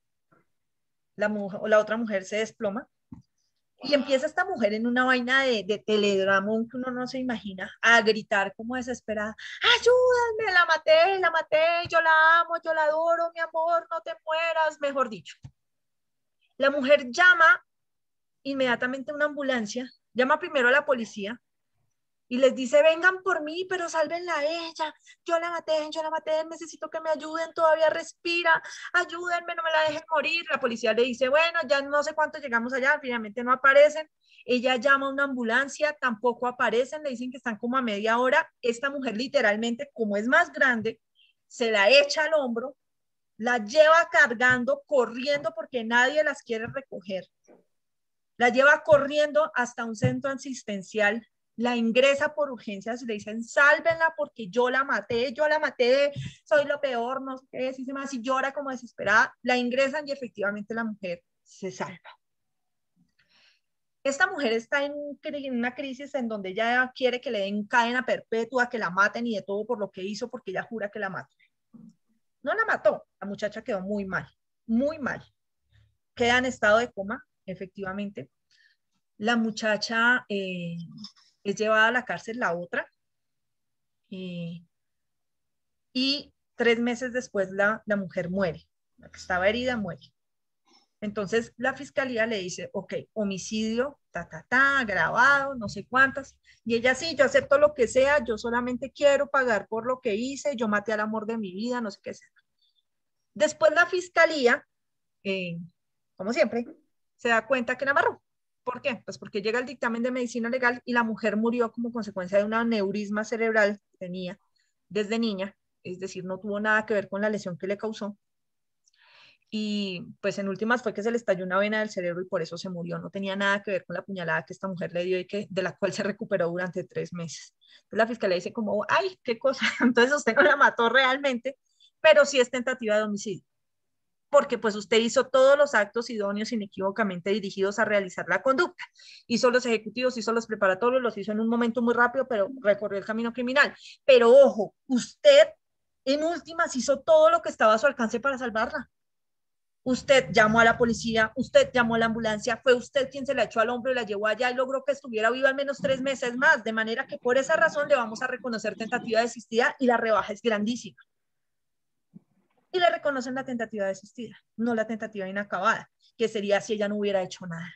La otra mujer se desploma y empieza esta mujer en una vaina de teledrama que uno no se imagina, a gritar como desesperada, ayúdame, la maté, yo la amo, yo la adoro, mi amor, no te mueras, mejor dicho. La mujer llama inmediatamente a una ambulancia, llama primero a la policía y les dice, vengan por mí, pero sálvenla a ella, yo la maté, necesito que me ayuden, todavía respira, ayúdenme, no me la dejen morir. La policía le dice, bueno, ya no sé cuánto llegamos allá, finalmente no aparecen. Ella llama a una ambulancia, tampoco aparecen, le dicen que están como a media hora. Esta mujer literalmente, como es más grande, se la echa al hombro, la lleva cargando, corriendo porque nadie las quiere recoger. La lleva corriendo hasta un centro asistencial, la ingresa por urgencias y le dicen, sálvenla porque yo la maté, soy lo peor, no sé qué, y llora como desesperada. La ingresan y efectivamente la mujer se salva. Esta mujer está en una crisis en donde ella quiere que le den cadena perpetua, que la maten y de todo por lo que hizo, porque ella jura que la mató. No la mató, la muchacha quedó muy mal, muy mal. Queda en estado de coma, efectivamente. La muchacha es llevada a la cárcel, la otra, y 3 meses después la mujer muere. La que estaba herida muere. Entonces la fiscalía le dice, ok, homicidio, agravado, no sé cuántas. Y ella sí, yo acepto lo que sea, yo solamente quiero pagar por lo que hice, yo maté al amor de mi vida, no sé qué sea. Después la fiscalía, como siempre, se da cuenta que la amarró. ¿Por qué? Pues porque llega el dictamen de medicina legal y la mujer murió como consecuencia de un aneurisma cerebral que tenía desde niña, es decir, no tuvo nada que ver con la lesión que le causó. Y pues en últimas fue que se le estalló una vena del cerebro y por eso se murió. No tenía nada que ver con la puñalada que esta mujer le dio y de la cual se recuperó durante 3 meses. Entonces la fiscalía dice como, ay, qué cosa, entonces usted no la mató realmente, pero sí es tentativa de homicidio. porque pues usted hizo todos los actos idóneos inequívocamente dirigidos a realizar la conducta. Hizo los ejecutivos, hizo los preparatorios, los hizo en un momento muy rápido, pero recorrió el camino criminal. Pero ojo, usted en últimas hizo todo lo que estaba a su alcance para salvarla. Usted llamó a la policía, usted llamó a la ambulancia, fue usted quien se la echó al hombro y la llevó allá y logró que estuviera viva al menos 3 meses más, de manera que por esa razón le vamos a reconocer tentativa de asistida y la rebaja es grandísima. Y le reconocen la tentativa de asistida, no la tentativa inacabada, que sería si ella no hubiera hecho nada.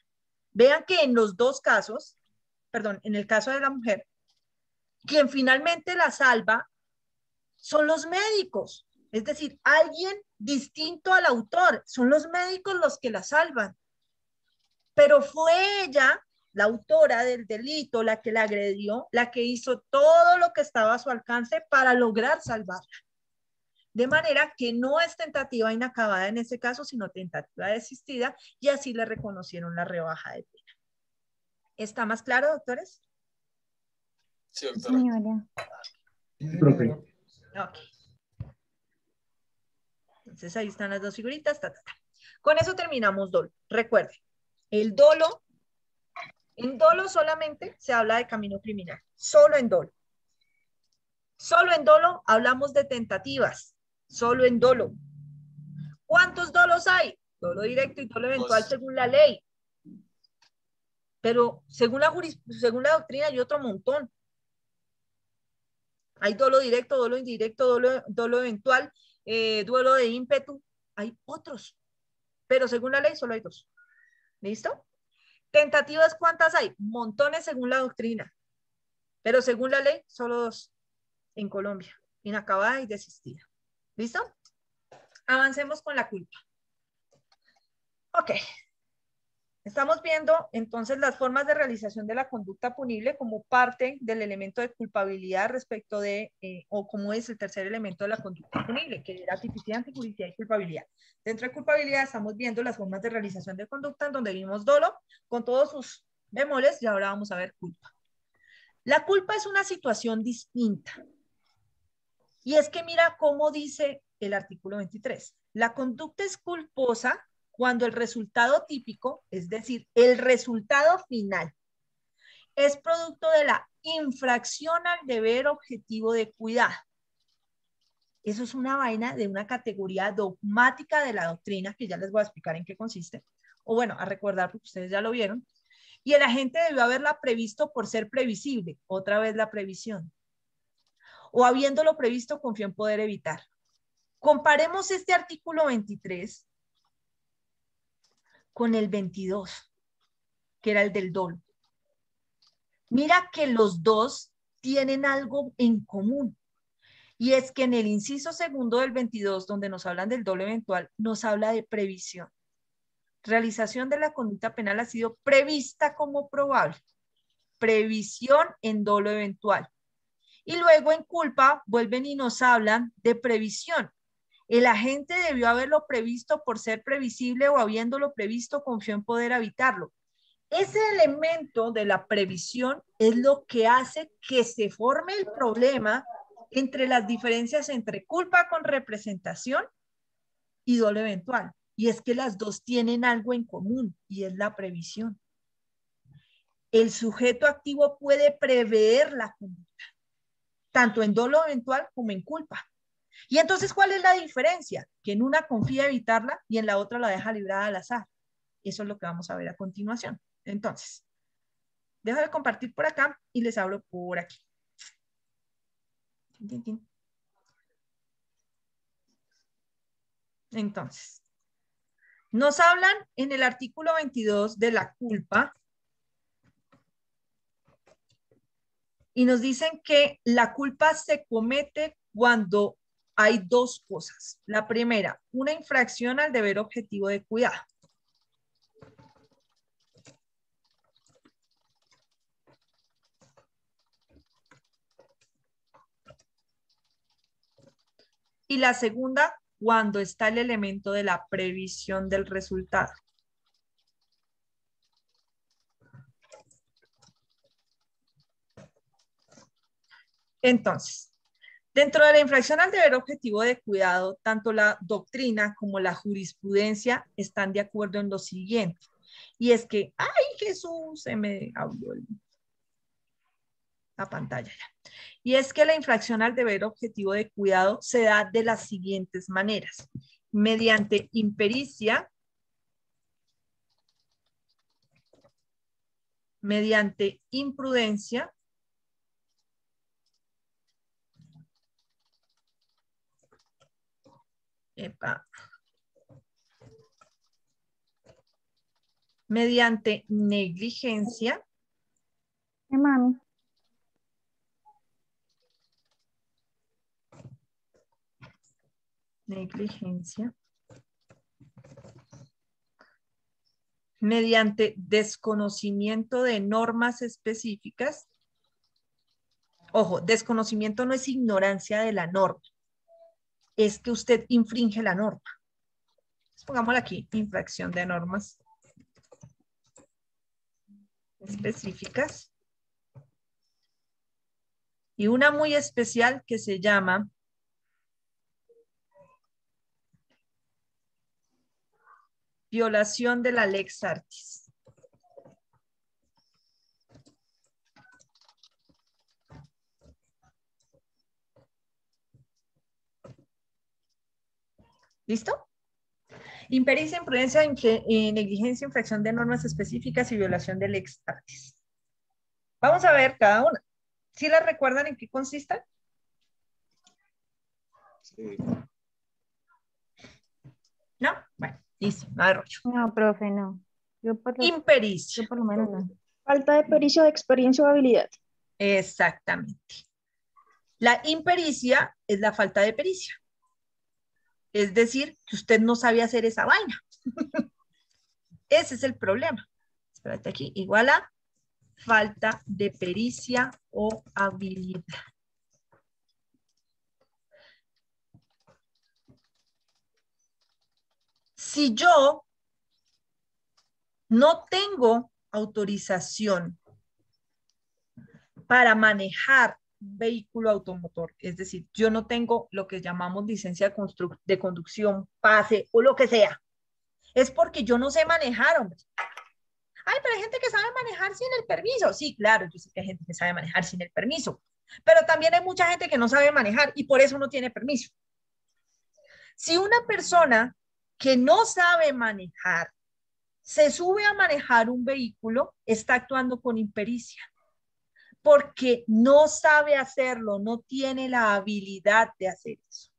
Vean que en los dos casos, perdón, en el caso de la mujer, quien finalmente la salva son los médicos. Es decir, alguien distinto al autor, son los médicos los que la salvan. Pero fue ella, la autora del delito, la que la agredió, la que hizo todo lo que estaba a su alcance para lograr salvarla. De manera que no es tentativa inacabada en este caso, sino tentativa desistida, y así le reconocieron la rebaja de pena. ¿Está más claro, doctores? Sí, doctora. Señora. Profe. Ok. Entonces ahí están las dos figuritas. Con eso terminamos dolo. Recuerden, el dolo, en dolo solamente se habla de camino criminal. Solo en dolo. Solo en dolo hablamos de tentativas. Solo en dolo. ¿Cuántos dolos hay? Dolo directo y dolo eventual según la ley. Pero según la doctrina hay otro montón. Hay dolo directo, dolo indirecto, dolo eventual, duelo de ímpetu. Hay otros. Pero según la ley solo hay 2. ¿Listo? Tentativas, ¿cuántas hay? Montones según la doctrina. Pero según la ley, solo 2 en Colombia. Inacabada y desistida. ¿Listo? Avancemos con la culpa. Ok. Estamos viendo entonces las formas de realización de la conducta punible como parte del elemento de culpabilidad respecto de, o como es el tercer elemento de la conducta punible, que era tipicidad, antijuricidad y culpabilidad. Dentro de culpabilidad estamos viendo las formas de realización de conducta en donde vimos dolo con todos sus bemoles y ahora vamos a ver culpa. La culpa es una situación distinta. Y es que mira cómo dice el artículo 23. La conducta es culposa cuando el resultado típico, es decir, el resultado final, es producto de la infracción al deber objetivo de cuidado. Eso es una vaina de una categoría dogmática de la doctrina, que ya les voy a explicar en qué consiste, o bueno, a recordar porque ustedes ya lo vieron, y el agente debió haberla previsto por ser previsible, otra vez la previsión, o habiéndolo previsto confió en poder evitar. Comparemos este artículo 23 con el 22, que era el del dolo. Mira que los dos tienen algo en común, y es que en el inciso segundo del 22, donde nos hablan del dolo eventual, nos habla de previsión. Realización de la conducta penal ha sido prevista como probable. Previsión en dolo eventual. Y luego en culpa vuelven y nos hablan de previsión. El agente debió haberlo previsto por ser previsible o habiéndolo previsto confió en poder evitarlo. Ese elemento de la previsión es lo que hace que se forme el problema entre las diferencias entre culpa con representación y dolo eventual. Y es que las dos tienen algo en común y es la previsión. El sujeto activo puede prever la conducta, tanto en dolo eventual como en culpa. Y entonces, ¿cuál es la diferencia? Que en una confía evitarla y en la otra la deja librada al azar. Eso es lo que vamos a ver a continuación. Entonces, dejo de compartir por acá y les hablo por aquí. Entonces, nos hablan en el artículo 22 de la culpa y nos dicen que la culpa se comete cuando hay 2 cosas. La primera, una infracción al deber objetivo de cuidado. Y la segunda, cuando está el elemento de la previsión del resultado. Entonces, Dentro de la infracción al deber objetivo de cuidado, tanto la doctrina como la jurisprudencia están de acuerdo en lo siguiente. Y es que, ¡ay, Jesús! Se me abrió la pantalla ya. Y es que la infracción al deber objetivo de cuidado se da de las siguientes maneras. Mediante impericia, mediante imprudencia, mediante negligencia, Mami. negligencia, mediante desconocimiento de normas específicas. Ojo, desconocimiento no es ignorancia de la norma, es que usted infringe la norma. Pongámosla aquí, infracción de normas específicas. Y una muy especial que se llama violación de la lex artis. ¿Listo? Impericia, imprudencia, negligencia, infracción de normas específicas y violación de lex artis. Vamos a ver cada una. ¿Sí las recuerdan en qué consisten? Sí. ¿No? Bueno, listo, no hay rollo. No, profe, no. Impericia. Yo por lo menos no. Falta de pericia, de experiencia o habilidad. Exactamente. La impericia es la falta de pericia. Es decir, que usted no sabe hacer esa vaina. Ese es el problema. Espérate aquí, igual a falta de pericia o habilidad. Si yo no tengo autorización para manejar un vehículo automotor, es decir, yo no tengo lo que llamamos licencia de conducción, pase o lo que sea, es porque yo no sé manejar, hombre. Ay, pero hay gente que sabe manejar sin el permiso. Sí, claro, yo sé que hay gente que sabe manejar sin el permiso, pero también hay mucha gente que no sabe manejar y por eso no tiene permiso. Si una persona que no sabe manejar se sube a manejar un vehículo, está actuando con impericia, porque no sabe hacerlo, no tiene la habilidad de hacer eso.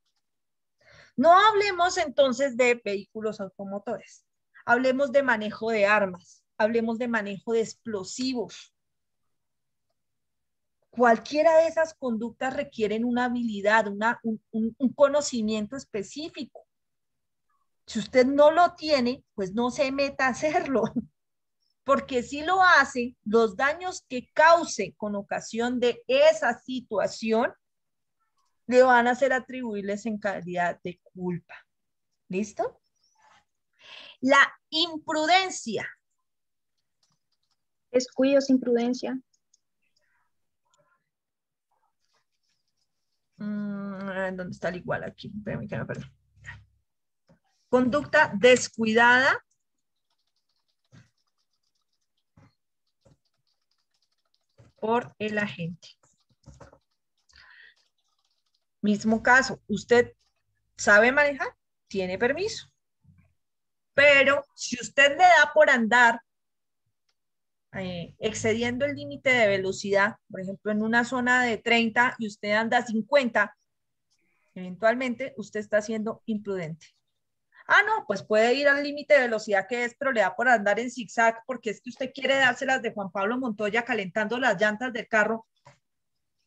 No hablemos entonces de vehículos automotores, hablemos de manejo de armas, hablemos de manejo de explosivos. Cualquiera de esas conductas requieren una habilidad, un conocimiento específico. Si usted no lo tiene, pues no se meta a hacerlo. Porque si lo hace, los daños que cause con ocasión de esa situación le van a ser atribuibles en calidad de culpa. ¿Listo? La imprudencia. Descuidos, imprudencia. ¿Dónde está el igual aquí? Espérame que me perdí. Conducta descuidada por el agente. Mismo caso, usted sabe manejar, tiene permiso. Pero si usted le da por andar excediendo el límite de velocidad, por ejemplo, en una zona de 30 y usted anda 50, eventualmente usted está siendo imprudente. Ah, no, pues puede ir al límite de velocidad que es, pero le da por andar en zigzag porque es que usted quiere dárselas de Juan Pablo Montoya calentando las llantas del carro.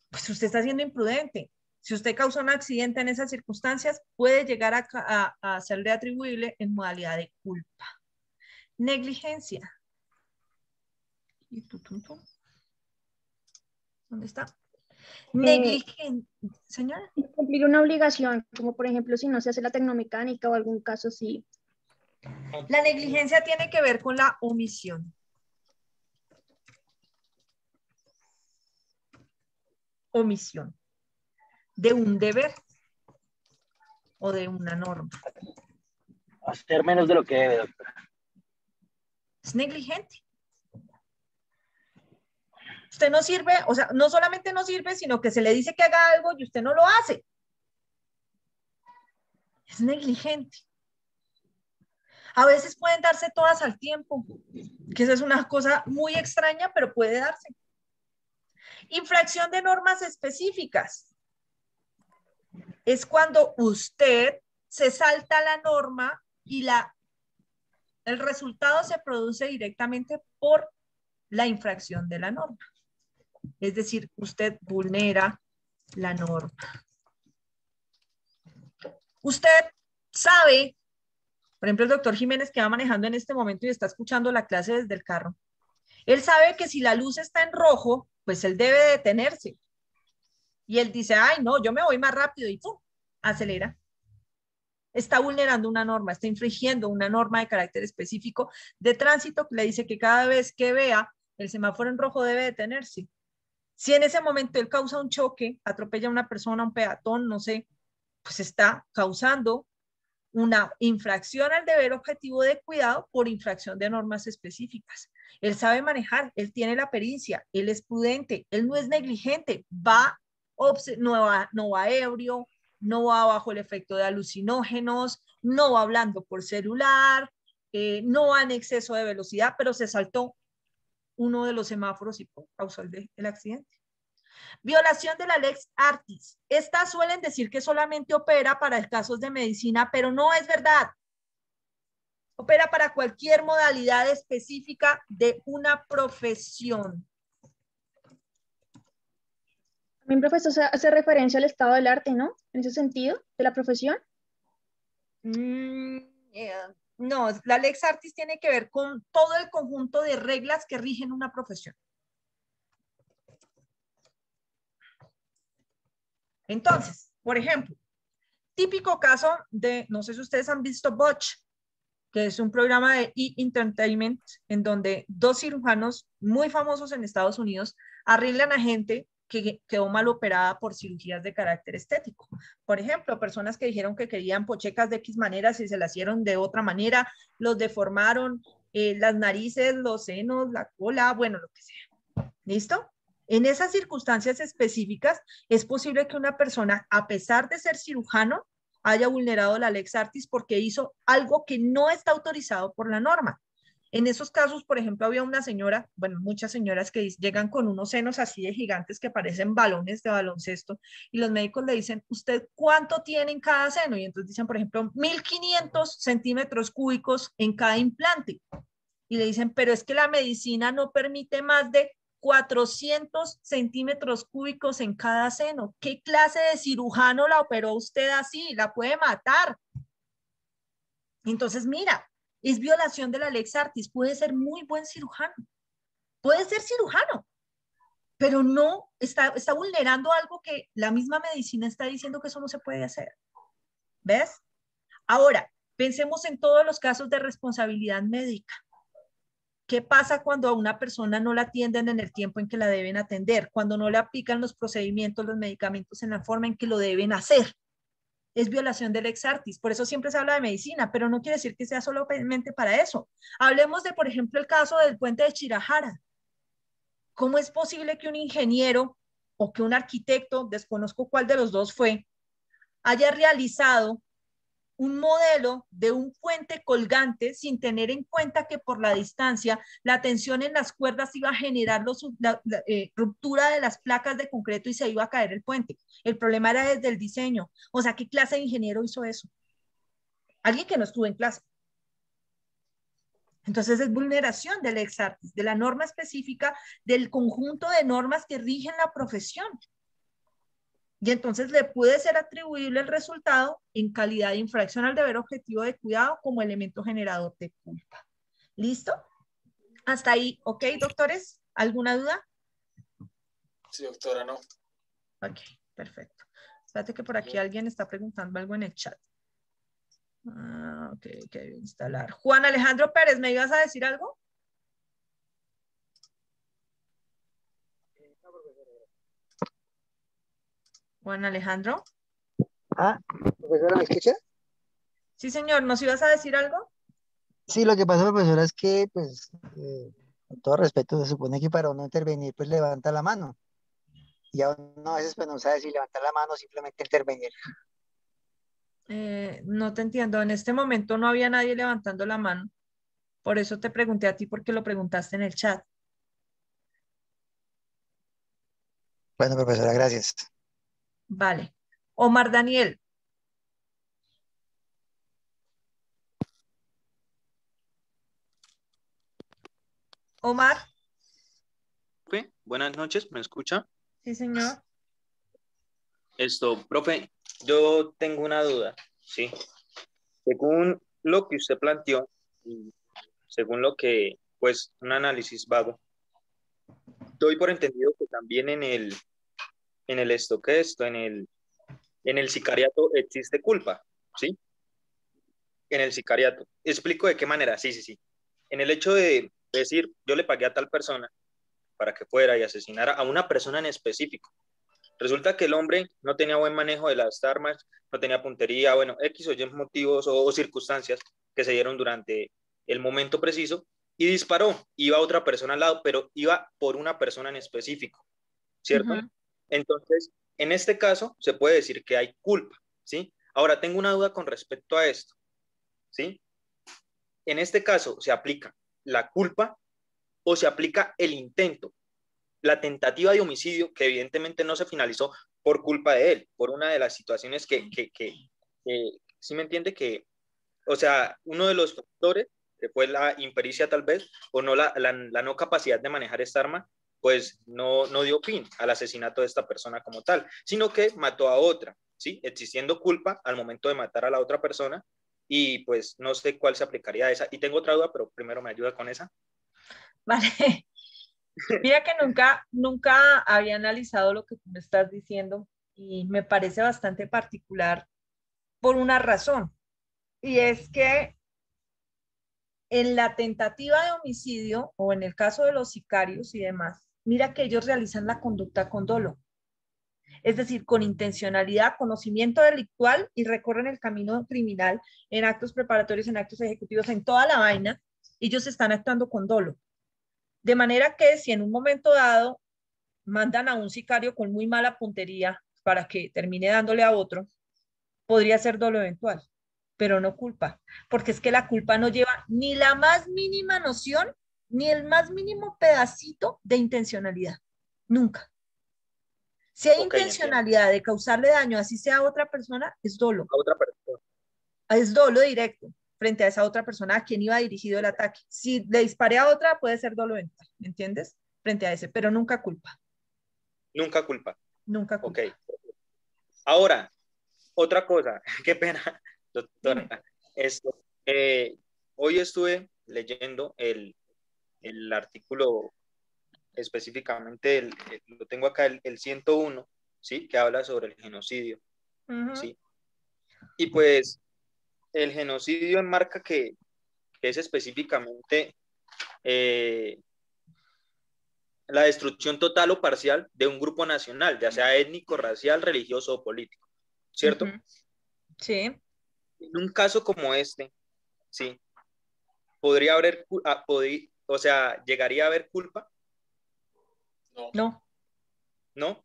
Pues usted está siendo imprudente. Si usted causa un accidente en esas circunstancias, puede llegar a serle atribuible en modalidad de culpa. Negligencia. ¿Dónde está? Negligencia. Señora. Cumplir una obligación, como por ejemplo si no se hace la tecnomecánica o algún caso así. La negligencia tiene que ver con la omisión. Omisión. de un deber o de una norma. Hacer menos de lo que debe, doctora. Es negligente. Usted no sirve, o sea, no solamente no sirve, sino que se le dice que haga algo y usted no lo hace. Es negligente. A veces pueden darse todas al tiempo, que esa es una cosa muy extraña, pero puede darse. Infracción de normas específicas. Es cuando usted se salta la norma y el resultado se produce directamente por la infracción de la norma. Es decir, usted vulnera la norma. Usted sabe, por ejemplo, el doctor Jiménez que va manejando en este momento y está escuchando la clase desde el carro, él sabe que si la luz está en rojo, pues él debe detenerse. Y él dice, ay, no, yo me voy más rápido y ¡pum! Acelera. Está vulnerando una norma, está infringiendo una norma de carácter específico de tránsito que le dice que cada vez que vea el semáforo en rojo debe detenerse. Si en ese momento él causa un choque, atropella a una persona, un peatón, no sé, pues está causando una infracción al deber objetivo de cuidado por infracción de normas específicas. Él sabe manejar, él tiene la pericia, él es prudente, él no es negligente, no va ebrio, no va bajo el efecto de alucinógenos, no va hablando por celular, no va en exceso de velocidad, pero se saltó uno de los semáforos y causó el accidente. Violación de la lex artis. Estas suelen decir que solamente opera para casos de medicina, pero no es verdad. Opera para cualquier modalidad específica de una profesión. También, profesor, hace referencia al estado del arte, ¿no? En ese sentido, de la profesión. No, la lex artis tiene que ver con todo el conjunto de reglas que rigen una profesión. Entonces, por ejemplo, típico caso de, no sé si ustedes han visto Botch, que es un programa de e-entertainment en donde dos cirujanos muy famosos en Estados Unidos arreglan a gente que quedó mal operada por cirugías de carácter estético. Por ejemplo, personas que dijeron que querían pochecas de X maneras y se las hicieron de otra manera, los deformaron, las narices, los senos, la cola, bueno, lo que sea. ¿Listo? En esas circunstancias específicas es posible que una persona, a pesar de ser cirujano, haya vulnerado la lex artis porque hizo algo que no está autorizado por la norma. En esos casos, por ejemplo, había una señora, bueno, muchas señoras que llegan con unos senos así de gigantes que parecen balones de baloncesto y los médicos le dicen, ¿usted cuánto tiene en cada seno? Y entonces dicen, por ejemplo, 1500 centímetros cúbicos en cada implante. Y le dicen, pero es que la medicina no permite más de 400 centímetros cúbicos en cada seno. ¿Qué clase de cirujano la operó usted así? La puede matar. Entonces, mira, es violación de la lex artis. Puede ser muy buen cirujano. Puede ser cirujano, pero no está vulnerando algo que la misma medicina está diciendo que eso no se puede hacer. ¿Ves? Ahora, pensemos en todos los casos de responsabilidad médica. ¿Qué pasa cuando a una persona no la atienden en el tiempo en que la deben atender? Cuando no le aplican los procedimientos, los medicamentos en la forma en que lo deben hacer. Es violación del lex artis. Por eso siempre se habla de medicina, pero no quiere decir que sea solamente para eso. Hablemos de, por ejemplo, el caso del puente de Chirajara. ¿Cómo es posible que un ingeniero o que un arquitecto, desconozco cuál de los dos fue, haya realizado un modelo de un puente colgante sin tener en cuenta que por la distancia la tensión en las cuerdas iba a generar la ruptura de las placas de concreto y se iba a caer el puente? El problema era desde el diseño. O sea, ¿qué clase de ingeniero hizo eso? Alguien que no estuvo en clase. Entonces es vulneración del lex artis, de la norma específica del conjunto de normas que rigen la profesión. Y entonces le puede ser atribuible el resultado en calidad de infracción al deber objetivo de cuidado como elemento generador de culpa. ¿Listo? Hasta ahí, ¿ok, doctores? ¿Alguna duda? Sí, doctora, no. Ok, perfecto. Espérate que por aquí alguien está preguntando algo en el chat. Ok, instalar. Juan Alejandro Pérez, ¿me ibas a decir algo? Juan Alejandro. Profesora, ¿me escucha? Sí, señor, ¿nos ibas a decir algo? Sí, lo que pasa, profesora, es que, pues, con todo respeto, se supone que para uno intervenir, pues levanta la mano. Y a uno a veces pues no sabe si levantar la mano o simplemente intervenir. No te entiendo. En este momento no había nadie levantando la mano. Por eso te pregunté a ti porque lo preguntaste en el chat. Bueno, profesora, gracias. Vale. Omar Daniel. Omar. Profe, buenas noches, ¿me escucha? Sí, señor. Profe, yo tengo una duda, ¿sí? Según lo que usted planteó, y según lo que, pues, un análisis vago, doy por entendido que también en el sicariato existe culpa, ¿sí? En el sicariato. ¿Explico de qué manera? Sí, sí, sí. En el hecho de decir, yo le pagué a tal persona para que fuera y asesinara a una persona en específico. Resulta que el hombre no tenía buen manejo de las armas, no tenía puntería, bueno, X o Y motivos o circunstancias que se dieron durante el momento preciso y disparó. Iba otra persona al lado, pero iba por una persona en específico, ¿cierto? Entonces, en este caso se puede decir que hay culpa, ¿sí? Ahora, tengo una duda con respecto a esto, ¿sí? En este caso, ¿se aplica la culpa o se aplica el intento? La tentativa de homicidio, que evidentemente no se finalizó por culpa de él, por una de las situaciones que ¿sí me entiende? Que, o sea, uno de los factores, que fue la impericia tal vez, o no la no capacidad de manejar esta arma, pues no dio fin al asesinato de esta persona como tal, sino que mató a otra, ¿sí? Existiendo culpa al momento de matar a la otra persona, y pues no sé cuál se aplicaría a esa. Y tengo otra duda, pero primero me ayuda con esa. Vale. Mira que nunca había analizado lo que tú me estás diciendo y me parece bastante particular por una razón. Y es que en la tentativa de homicidio o en el caso de los sicarios y demás, mira que ellos realizan la conducta con dolo. Es decir, con intencionalidad, conocimiento delictual y recorren el camino criminal en actos preparatorios, en actos ejecutivos, en toda la vaina. Ellos están actuando con dolo. De manera que si en un momento dado mandan a un sicario con muy mala puntería para que termine dándole a otro, podría ser dolo eventual, pero no culpa, porque es que la culpa no lleva ni la más mínima noción, ni el más mínimo pedacito de intencionalidad, nunca. Si hay intencionalidad de causarle daño, así sea a otra persona, es dolo. A otra persona. Es dolo directo frente a esa otra persona a quien iba dirigido el ataque. Si le disparé a otra, puede ser dolo eventual, ¿me entiendes? Frente a ese, pero nunca culpa. Nunca culpa. Nunca culpa. Ok. Ahora, otra cosa, qué pena, doctora. Hoy estuve leyendo el artículo específicamente, lo tengo acá, el 101, ¿sí? Que habla sobre el genocidio, ¿sí? Y pues el genocidio enmarca que es específicamente la destrucción total o parcial de un grupo nacional, ya sea étnico, racial, religioso o político, ¿cierto? Sí. En un caso como este, sí, o sea, ¿llegaría a haber culpa? No. ¿No?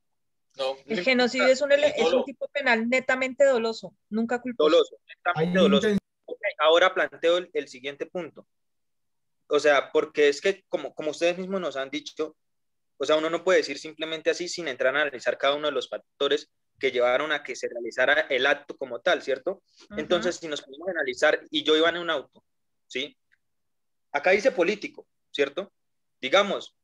No. El genocidio es un tipo penal netamente doloso, nunca culposo. Doloso, netamente doloso. Okay, ahora planteo el siguiente punto. O sea, porque es que como ustedes mismos nos han dicho, o sea, uno no puede decir simplemente así sin entrar a analizar cada uno de los factores que llevaron a que se realizara el acto como tal, ¿cierto? Entonces, si nos podemos analizar, y yo iba en un auto, ¿sí? Acá dice político, ¿cierto? Digamos,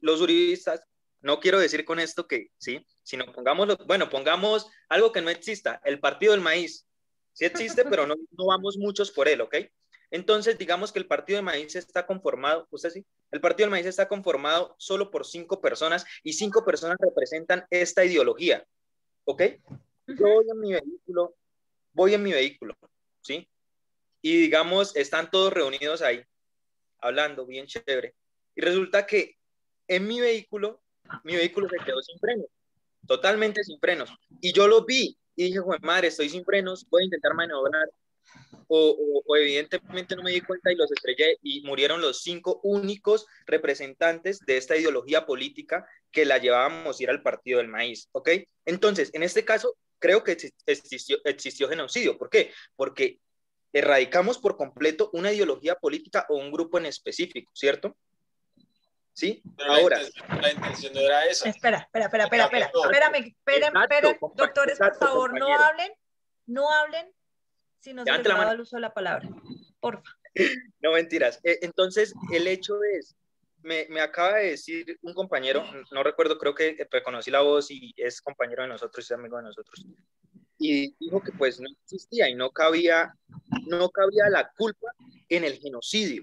los uribistas, no quiero decir con esto que, ¿sí? Sino pongamos algo que no exista, el Partido del Maíz. Sí existe, pero no vamos muchos por él, ¿ok? Entonces, digamos que el Partido del Maíz está conformado, ¿usted sí? El Partido del Maíz está conformado solo por 5 personas y 5 personas representan esta ideología, ¿ok? Yo voy en mi vehículo, ¿sí? Y digamos, están todos reunidos ahí, hablando bien chévere. Y resulta que en mi vehículo se quedó sin freno. totalmente sin frenos. Y yo lo vi y dije, joder, madre, estoy sin frenos, voy a intentar maniobrar. O evidentemente no me di cuenta y los estrellé y murieron los 5 únicos representantes de esta ideología política que la llevábamos a ir al Partido del Maíz, ¿ok? Entonces, en este caso, creo que existió genocidio. ¿Por qué? Porque erradicamos por completo una ideología política o un grupo en específico, ¿cierto? ¿Sí? Pero Ahora. la intención no era esa. Espérame, doctores, por favor, no hablen si no se les da el uso de la palabra, porfa. No, mentiras. Entonces, el hecho es, me acaba de decir un compañero, no recuerdo, creo que reconocí la voz y es compañero de nosotros, es amigo de nosotros, y dijo que pues no existía y no cabía la culpa en el genocidio.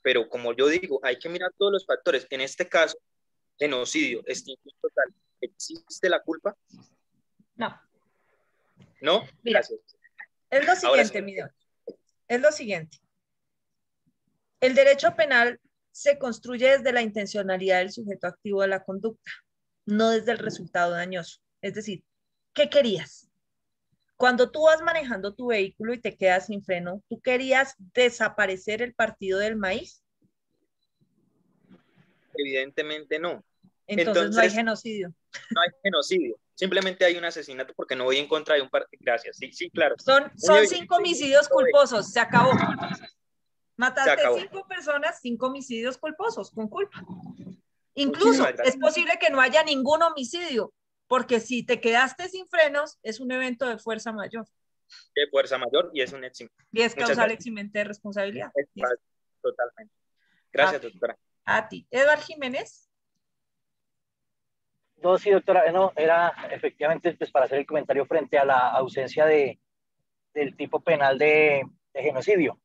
Pero como yo digo, hay que mirar todos los factores. En este caso, genocidio, extinción total, ¿existe la culpa? No. ¿No? Mira, gracias. Es lo siguiente, mi Dios. Es lo siguiente. El derecho penal se construye desde la intencionalidad del sujeto activo de la conducta, no desde el resultado dañoso. Es decir, ¿qué querías? Cuando tú vas manejando tu vehículo y te quedas sin freno, ¿tú querías desaparecer el Partido del Maíz? Evidentemente no. Entonces no hay genocidio. No hay genocidio. Simplemente hay un asesinato porque no voy en contra de un partido. Gracias. Sí, claro. Son 5 homicidios culposos. Se acabó. Mataste 5 personas, 5 homicidios culposos, con culpa. Incluso es posible que no haya ningún homicidio, porque si te quedaste sin frenos, es un evento de fuerza mayor. De fuerza mayor y es un eximente. Y es causal eximente de responsabilidad. Totalmente. Gracias, doctora. A ti. Eduardo Jiménez. No, sí, doctora, no, era efectivamente pues, para hacer el comentario frente a la ausencia del tipo penal de genocidio,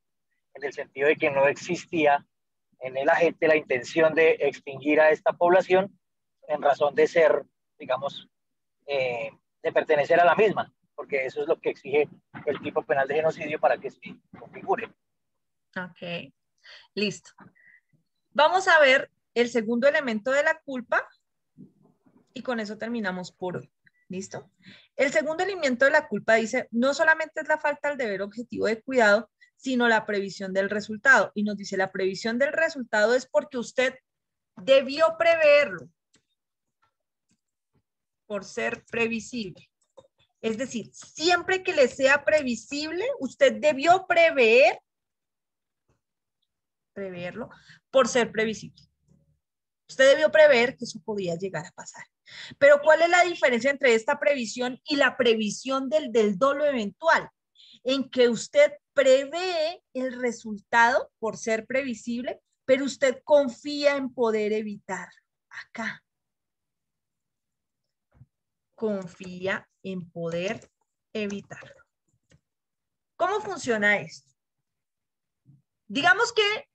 en el sentido de que no existía en el agente la intención de extinguir a esta población en razón de ser, digamos, de pertenecer a la misma, porque eso es lo que exige el tipo penal de genocidio para que se configure. Ok, listo. Vamos a ver el segundo elemento de la culpa y con eso terminamos por hoy. ¿Listo? El segundo elemento de la culpa dice, no solamente es la falta del deber objetivo de cuidado, sino la previsión del resultado. Y nos dice, la previsión del resultado es porque usted debió preverlo por ser previsible. Es decir, siempre que le sea previsible, usted debió preverlo por ser previsible. Usted debió prever que eso podía llegar a pasar. Pero ¿cuál es la diferencia entre esta previsión y la previsión del dolo eventual? En que usted prevé el resultado por ser previsible, pero usted confía en poder evitar. Acá. Confía en poder evitarlo. ¿Cómo funciona esto? Digamos que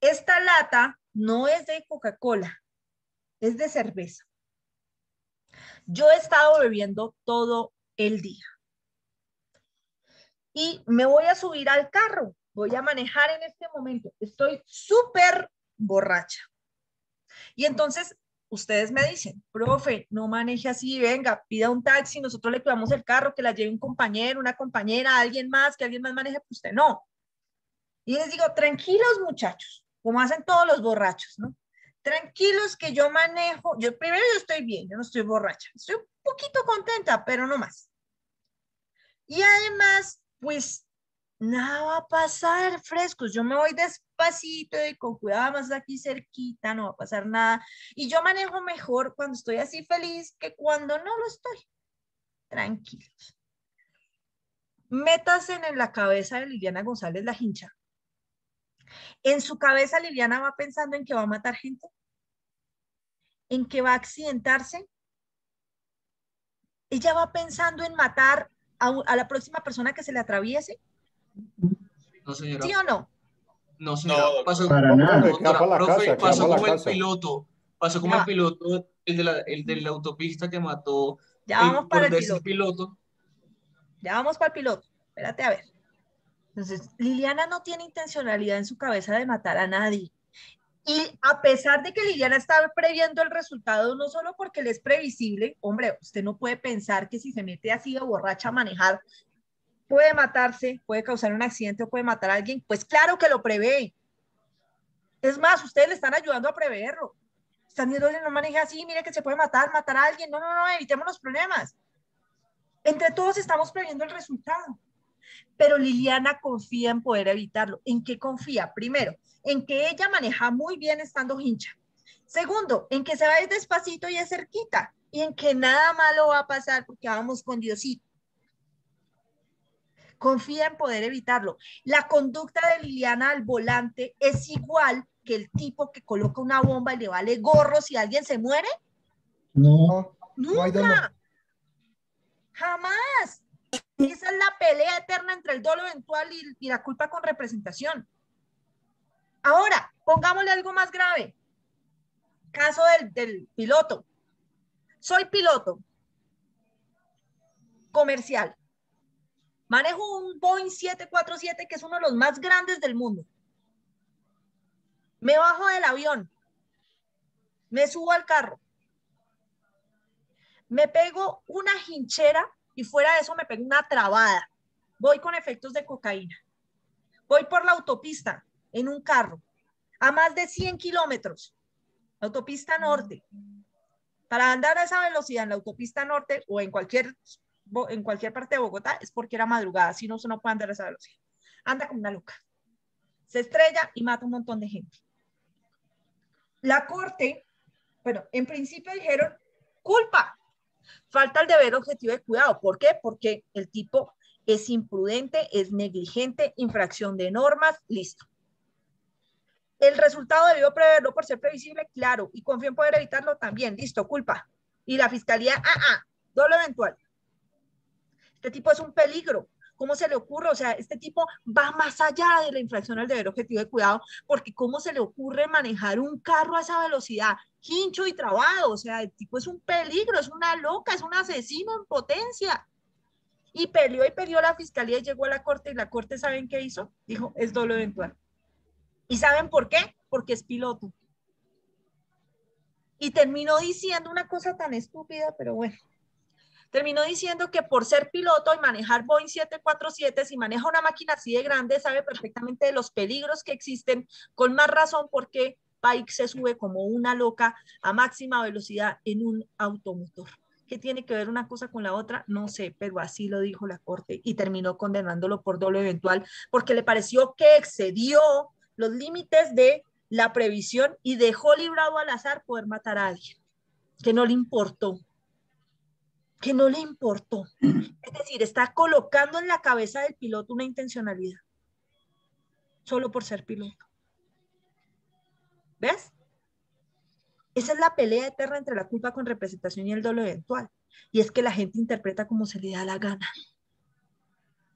esta lata no es de Coca-Cola, es de cerveza. Yo he estado bebiendo todo el día. Y me voy a subir al carro, voy a manejar en este momento. Estoy súper borracha. Y entonces ustedes me dicen, profe, no maneje así, venga, pida un taxi, nosotros le cuidamos el carro, que la lleve un compañero, una compañera, alguien más, que alguien más maneje, pues usted no. Y les digo, tranquilos muchachos, como hacen todos los borrachos, ¿no? Tranquilos que yo manejo, primero yo estoy bien, yo no estoy borracha, estoy un poquito contenta, pero no más. Y además, pues, nada va a pasar, frescos, yo me voy despacito y con cuidado, más aquí cerquita, no va a pasar nada. Y yo manejo mejor cuando estoy así feliz que cuando no lo estoy. Tranquilos. Métanse en la cabeza de Liliana González la hincha. En su cabeza Liliana va pensando en que va a matar gente, en que va a accidentarse. Ella va pensando en matar a la próxima persona que se le atraviese. No, señora. ¿Sí o no? No, señora. No, pasó para nada. Profe, pasó como el casa. piloto. Pasó como el piloto, el de la autopista que mató. Ya vamos para el piloto. Ya vamos para el piloto. Espérate a ver. Entonces, Liliana no tiene intencionalidad en su cabeza de matar a nadie. Y a pesar de que Liliana estaba previendo el resultado, no solo porque él es previsible, hombre, usted no puede pensar que si se mete así de borracha a manejar, puede matarse, puede causar un accidente o puede matar a alguien. Pues claro que lo prevé. Es más, ustedes le están ayudando a preverlo. Están diciendo, no maneje así, mire que se puede matar a alguien. No, evitemos los problemas. Entre todos estamos previendo el resultado. Pero Liliana confía en poder evitarlo. ¿En qué confía? Primero, en que ella maneja muy bien estando hincha. Segundo, en que se va a ir despacito y es cerquita. Y en que nada malo va a pasar porque vamos con Diosito. Confía en poder evitarlo. La conducta de Liliana al volante es igual que el tipo que coloca una bomba y le vale gorro si alguien se muere. No. Nunca. Jamás. Esa es la pelea eterna entre el dolo eventual y la culpa con representación. Ahora, pongámosle algo más grave. Caso del piloto. Soy piloto comercial. Manejo un Boeing 747 que es uno de los más grandes del mundo. Me bajo del avión. Me subo al carro. Me pego una hinchera y fuera de eso me pego una trabada. Voy con efectos de cocaína. Voy por la autopista en un carro a más de 100 kilómetros. Autopista norte. Para andar a esa velocidad en la autopista norte o en cualquier parte de Bogotá es porque era madrugada, si no, uno no puede andar a esa velocidad. Anda como una loca. Se estrella y mata un montón de gente. La corte, bueno, en principio dijeron culpa. Falta el deber objetivo de cuidado. ¿Por qué? Porque el tipo es imprudente, es negligente, infracción de normas, listo. El resultado debió preverlo por ser previsible, claro, y confío en poder evitarlo también, listo, culpa. Y la fiscalía, dolo eventual. Este tipo es un peligro. ¿Cómo se le ocurre? O sea, este tipo va más allá de la infracción al deber objetivo de cuidado, porque ¿cómo se le ocurre manejar un carro a esa velocidad? Hincho y trabado. O sea, el tipo es un peligro, es una loca, es un asesino en potencia. Y peleó la fiscalía y llegó a la corte, y la corte, ¿saben qué hizo? Dijo, es dolo eventual. ¿Y saben por qué? Porque es piloto. Y terminó diciendo una cosa tan estúpida, pero bueno. Terminó diciendo que por ser piloto y manejar Boeing 747, si maneja una máquina así de grande, sabe perfectamente de los peligros que existen, con más razón porque Pike se sube como una loca a máxima velocidad en un automotor. ¿Qué tiene que ver una cosa con la otra? No sé, pero así lo dijo la corte y terminó condenándolo por dolo eventual porque le pareció que excedió los límites de la previsión y dejó librado al azar poder matar a alguien, que no le importó. Que no le importó. Es decir, está colocando en la cabeza del piloto una intencionalidad, solo por ser piloto. ¿Ves? Esa es la pelea eterna entre la culpa con representación y el dolo eventual. Y es que la gente interpreta como se le da la gana.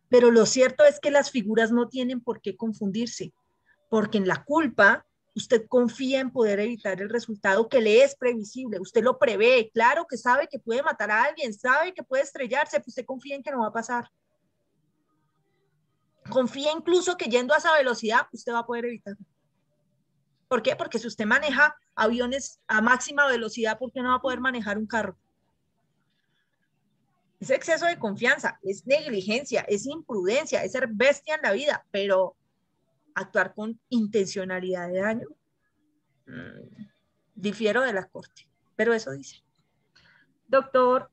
Pero lo cierto es que las figuras no tienen por qué confundirse, porque en la culpa usted confía en poder evitar el resultado que le es previsible. Usted lo prevé, claro que sabe que puede matar a alguien, sabe que puede estrellarse, pues usted confía en que no va a pasar. Confía incluso que yendo a esa velocidad usted va a poder evitarlo. ¿Por qué? Porque si usted maneja aviones a máxima velocidad, ¿por qué no va a poder manejar un carro? Es exceso de confianza, es negligencia, es imprudencia, es ser bestia en la vida, pero actuar con intencionalidad de daño, difiero de la corte, pero eso dice. Doctor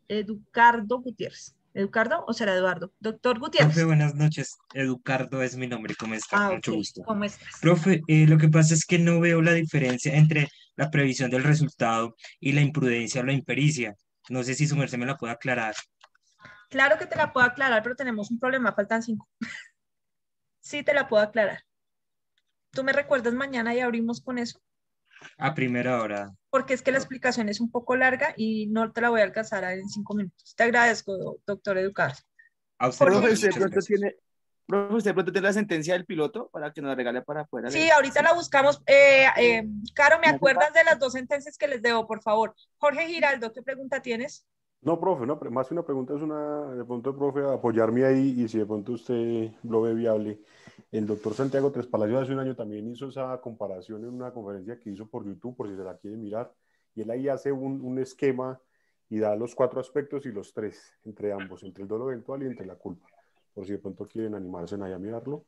Educardo Gutiérrez. ¿Educardo o será Eduardo? Doctor Gutiérrez. Profe, buenas noches. Educardo es mi nombre. ¿Cómo está? Mucho gusto. ¿Cómo estás? Profe, lo que pasa es que no veo la diferencia entre la previsión del resultado y la imprudencia o la impericia. No sé si su merced me la puede aclarar. Claro que te la puedo aclarar, pero tenemos un problema, faltan 5. Sí te la puedo aclarar. ¿Tú me recuerdas mañana y abrimos con eso? A primera hora. Porque es que la explicación es un poco larga y no te la voy a alcanzar en 5 minutos. Te agradezco, doctor Educardo. A usted, profe, usted pronto tiene la sentencia del piloto para que nos la regale para poder. Sí, ahorita la buscamos. Caro, ¿me acuerdas de las 2 sentencias que les debo, por favor? Jorge Giraldo, ¿qué pregunta tienes? No, profe, no, más que una pregunta es de pronto, profe, apoyarme ahí y si de pronto usted lo ve viable. El doctor Santiago Tres Palacios hace un año también hizo esa comparación en una conferencia que hizo por YouTube, por si se la quieren mirar, y él ahí hace un esquema y da los 4 aspectos y los 3 entre ambos, entre el dolo eventual y entre la culpa, por si de pronto quieren animarse ahí a mirarlo.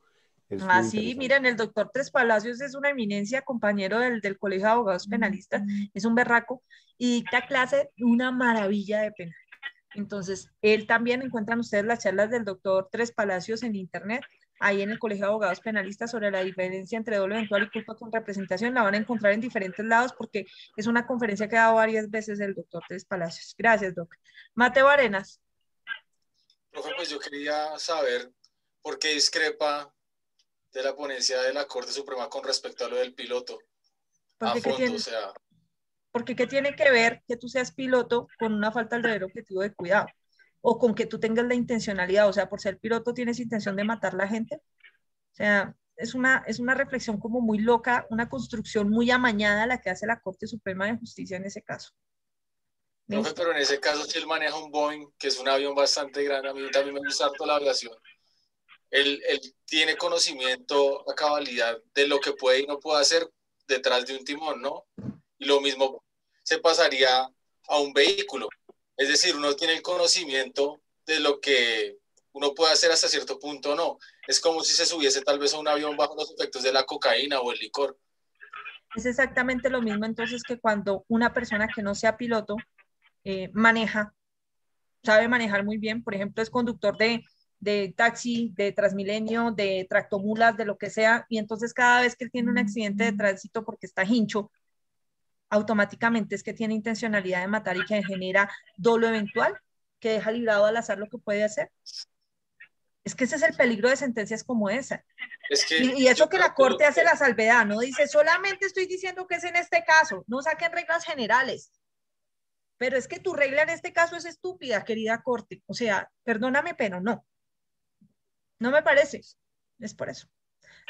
Es muy Sí, interesante. miren, el doctor Tres Palacios es una eminencia, compañero del Colegio de Abogados Penalistas, es un berraco y dicta clase una maravilla de penal. Entonces, él también encuentran ustedes las charlas del doctor Tres Palacios en internet, ahí en el Colegio de Abogados Penalistas sobre la diferencia entre dolo eventual y culpa con representación, la van a encontrar en diferentes lados porque es una conferencia que ha dado varias veces el doctor Tres Palacios. Gracias, doc. Mateo Arenas. Profe, pues yo quería saber por qué discrepa de la ponencia de la Corte Suprema con respecto a lo del piloto. A fondo, o sea. Porque ¿qué tiene que ver que tú seas piloto con una falta del deber objetivo de cuidado? O con que tú tengas la intencionalidad, o sea, por ser piloto tienes intención de matar a la gente. O sea, es una reflexión como muy loca, una construcción muy amañada la que hace la Corte Suprema de Justicia en ese caso. Profe, pero en ese caso, si él maneja un Boeing, que es un avión bastante grande, a mí también me gusta harto la aviación. Él tiene conocimiento a cabalidad de lo que puede y no puede hacer detrás de un timón, ¿no? Y lo mismo se pasaría a un vehículo. Es decir, uno tiene el conocimiento de lo que uno puede hacer hasta cierto punto, ¿no? Es como si se subiese tal vez a un avión bajo los efectos de la cocaína o el licor. Es exactamente lo mismo entonces que cuando una persona que no sea piloto sabe manejar muy bien, por ejemplo, es conductor de taxi, de Transmilenio, de tractomulas, de lo que sea, y entonces cada vez que él tiene un accidente de tránsito porque está hincho, automáticamente es que tiene intencionalidad de matar y que genera dolo eventual, que deja librado al azar lo que puede hacer. Es que ese es el peligro de sentencias como esa. Y eso que la Corte hace la salvedad, no dice, solamente estoy diciendo que es en este caso, no saquen reglas generales. Pero es que tu regla en este caso es estúpida, querida Corte. O sea, perdóname, pero no. No me parece. Es por eso.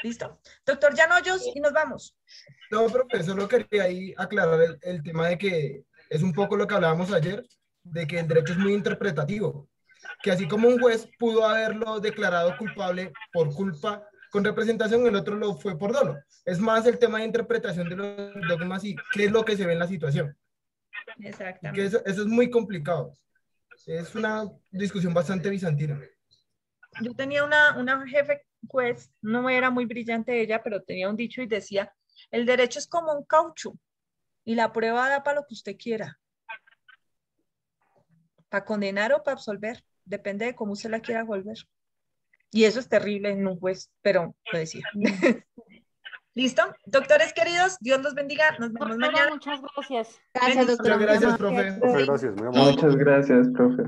¿Listo? Doctor Llanoyos, y nos vamos. No, profe, solo quería ahí aclarar el tema de que es un poco lo que hablábamos ayer, de que el derecho es muy interpretativo. Que así como un juez pudo haberlo declarado culpable por culpa con representación, el otro lo fue por dolo. Es más el tema de interpretación de los dogmas y qué es lo que se ve en la situación. Exactamente. Que eso es muy complicado. Es una discusión bastante bizantina. Yo tenía una jefe juez, no era muy brillante ella, pero tenía un dicho y decía, el derecho es como un caucho y la prueba da para lo que usted quiera. Para condenar o para absolver, depende de cómo usted la quiera volver. Y eso es terrible en un juez, pero lo decía. ¿Listo? Doctores queridos, Dios los bendiga. Nos vemos mañana. Muchas gracias. Muchas gracias, profe. Profe, gracias. Muchas gracias, profe.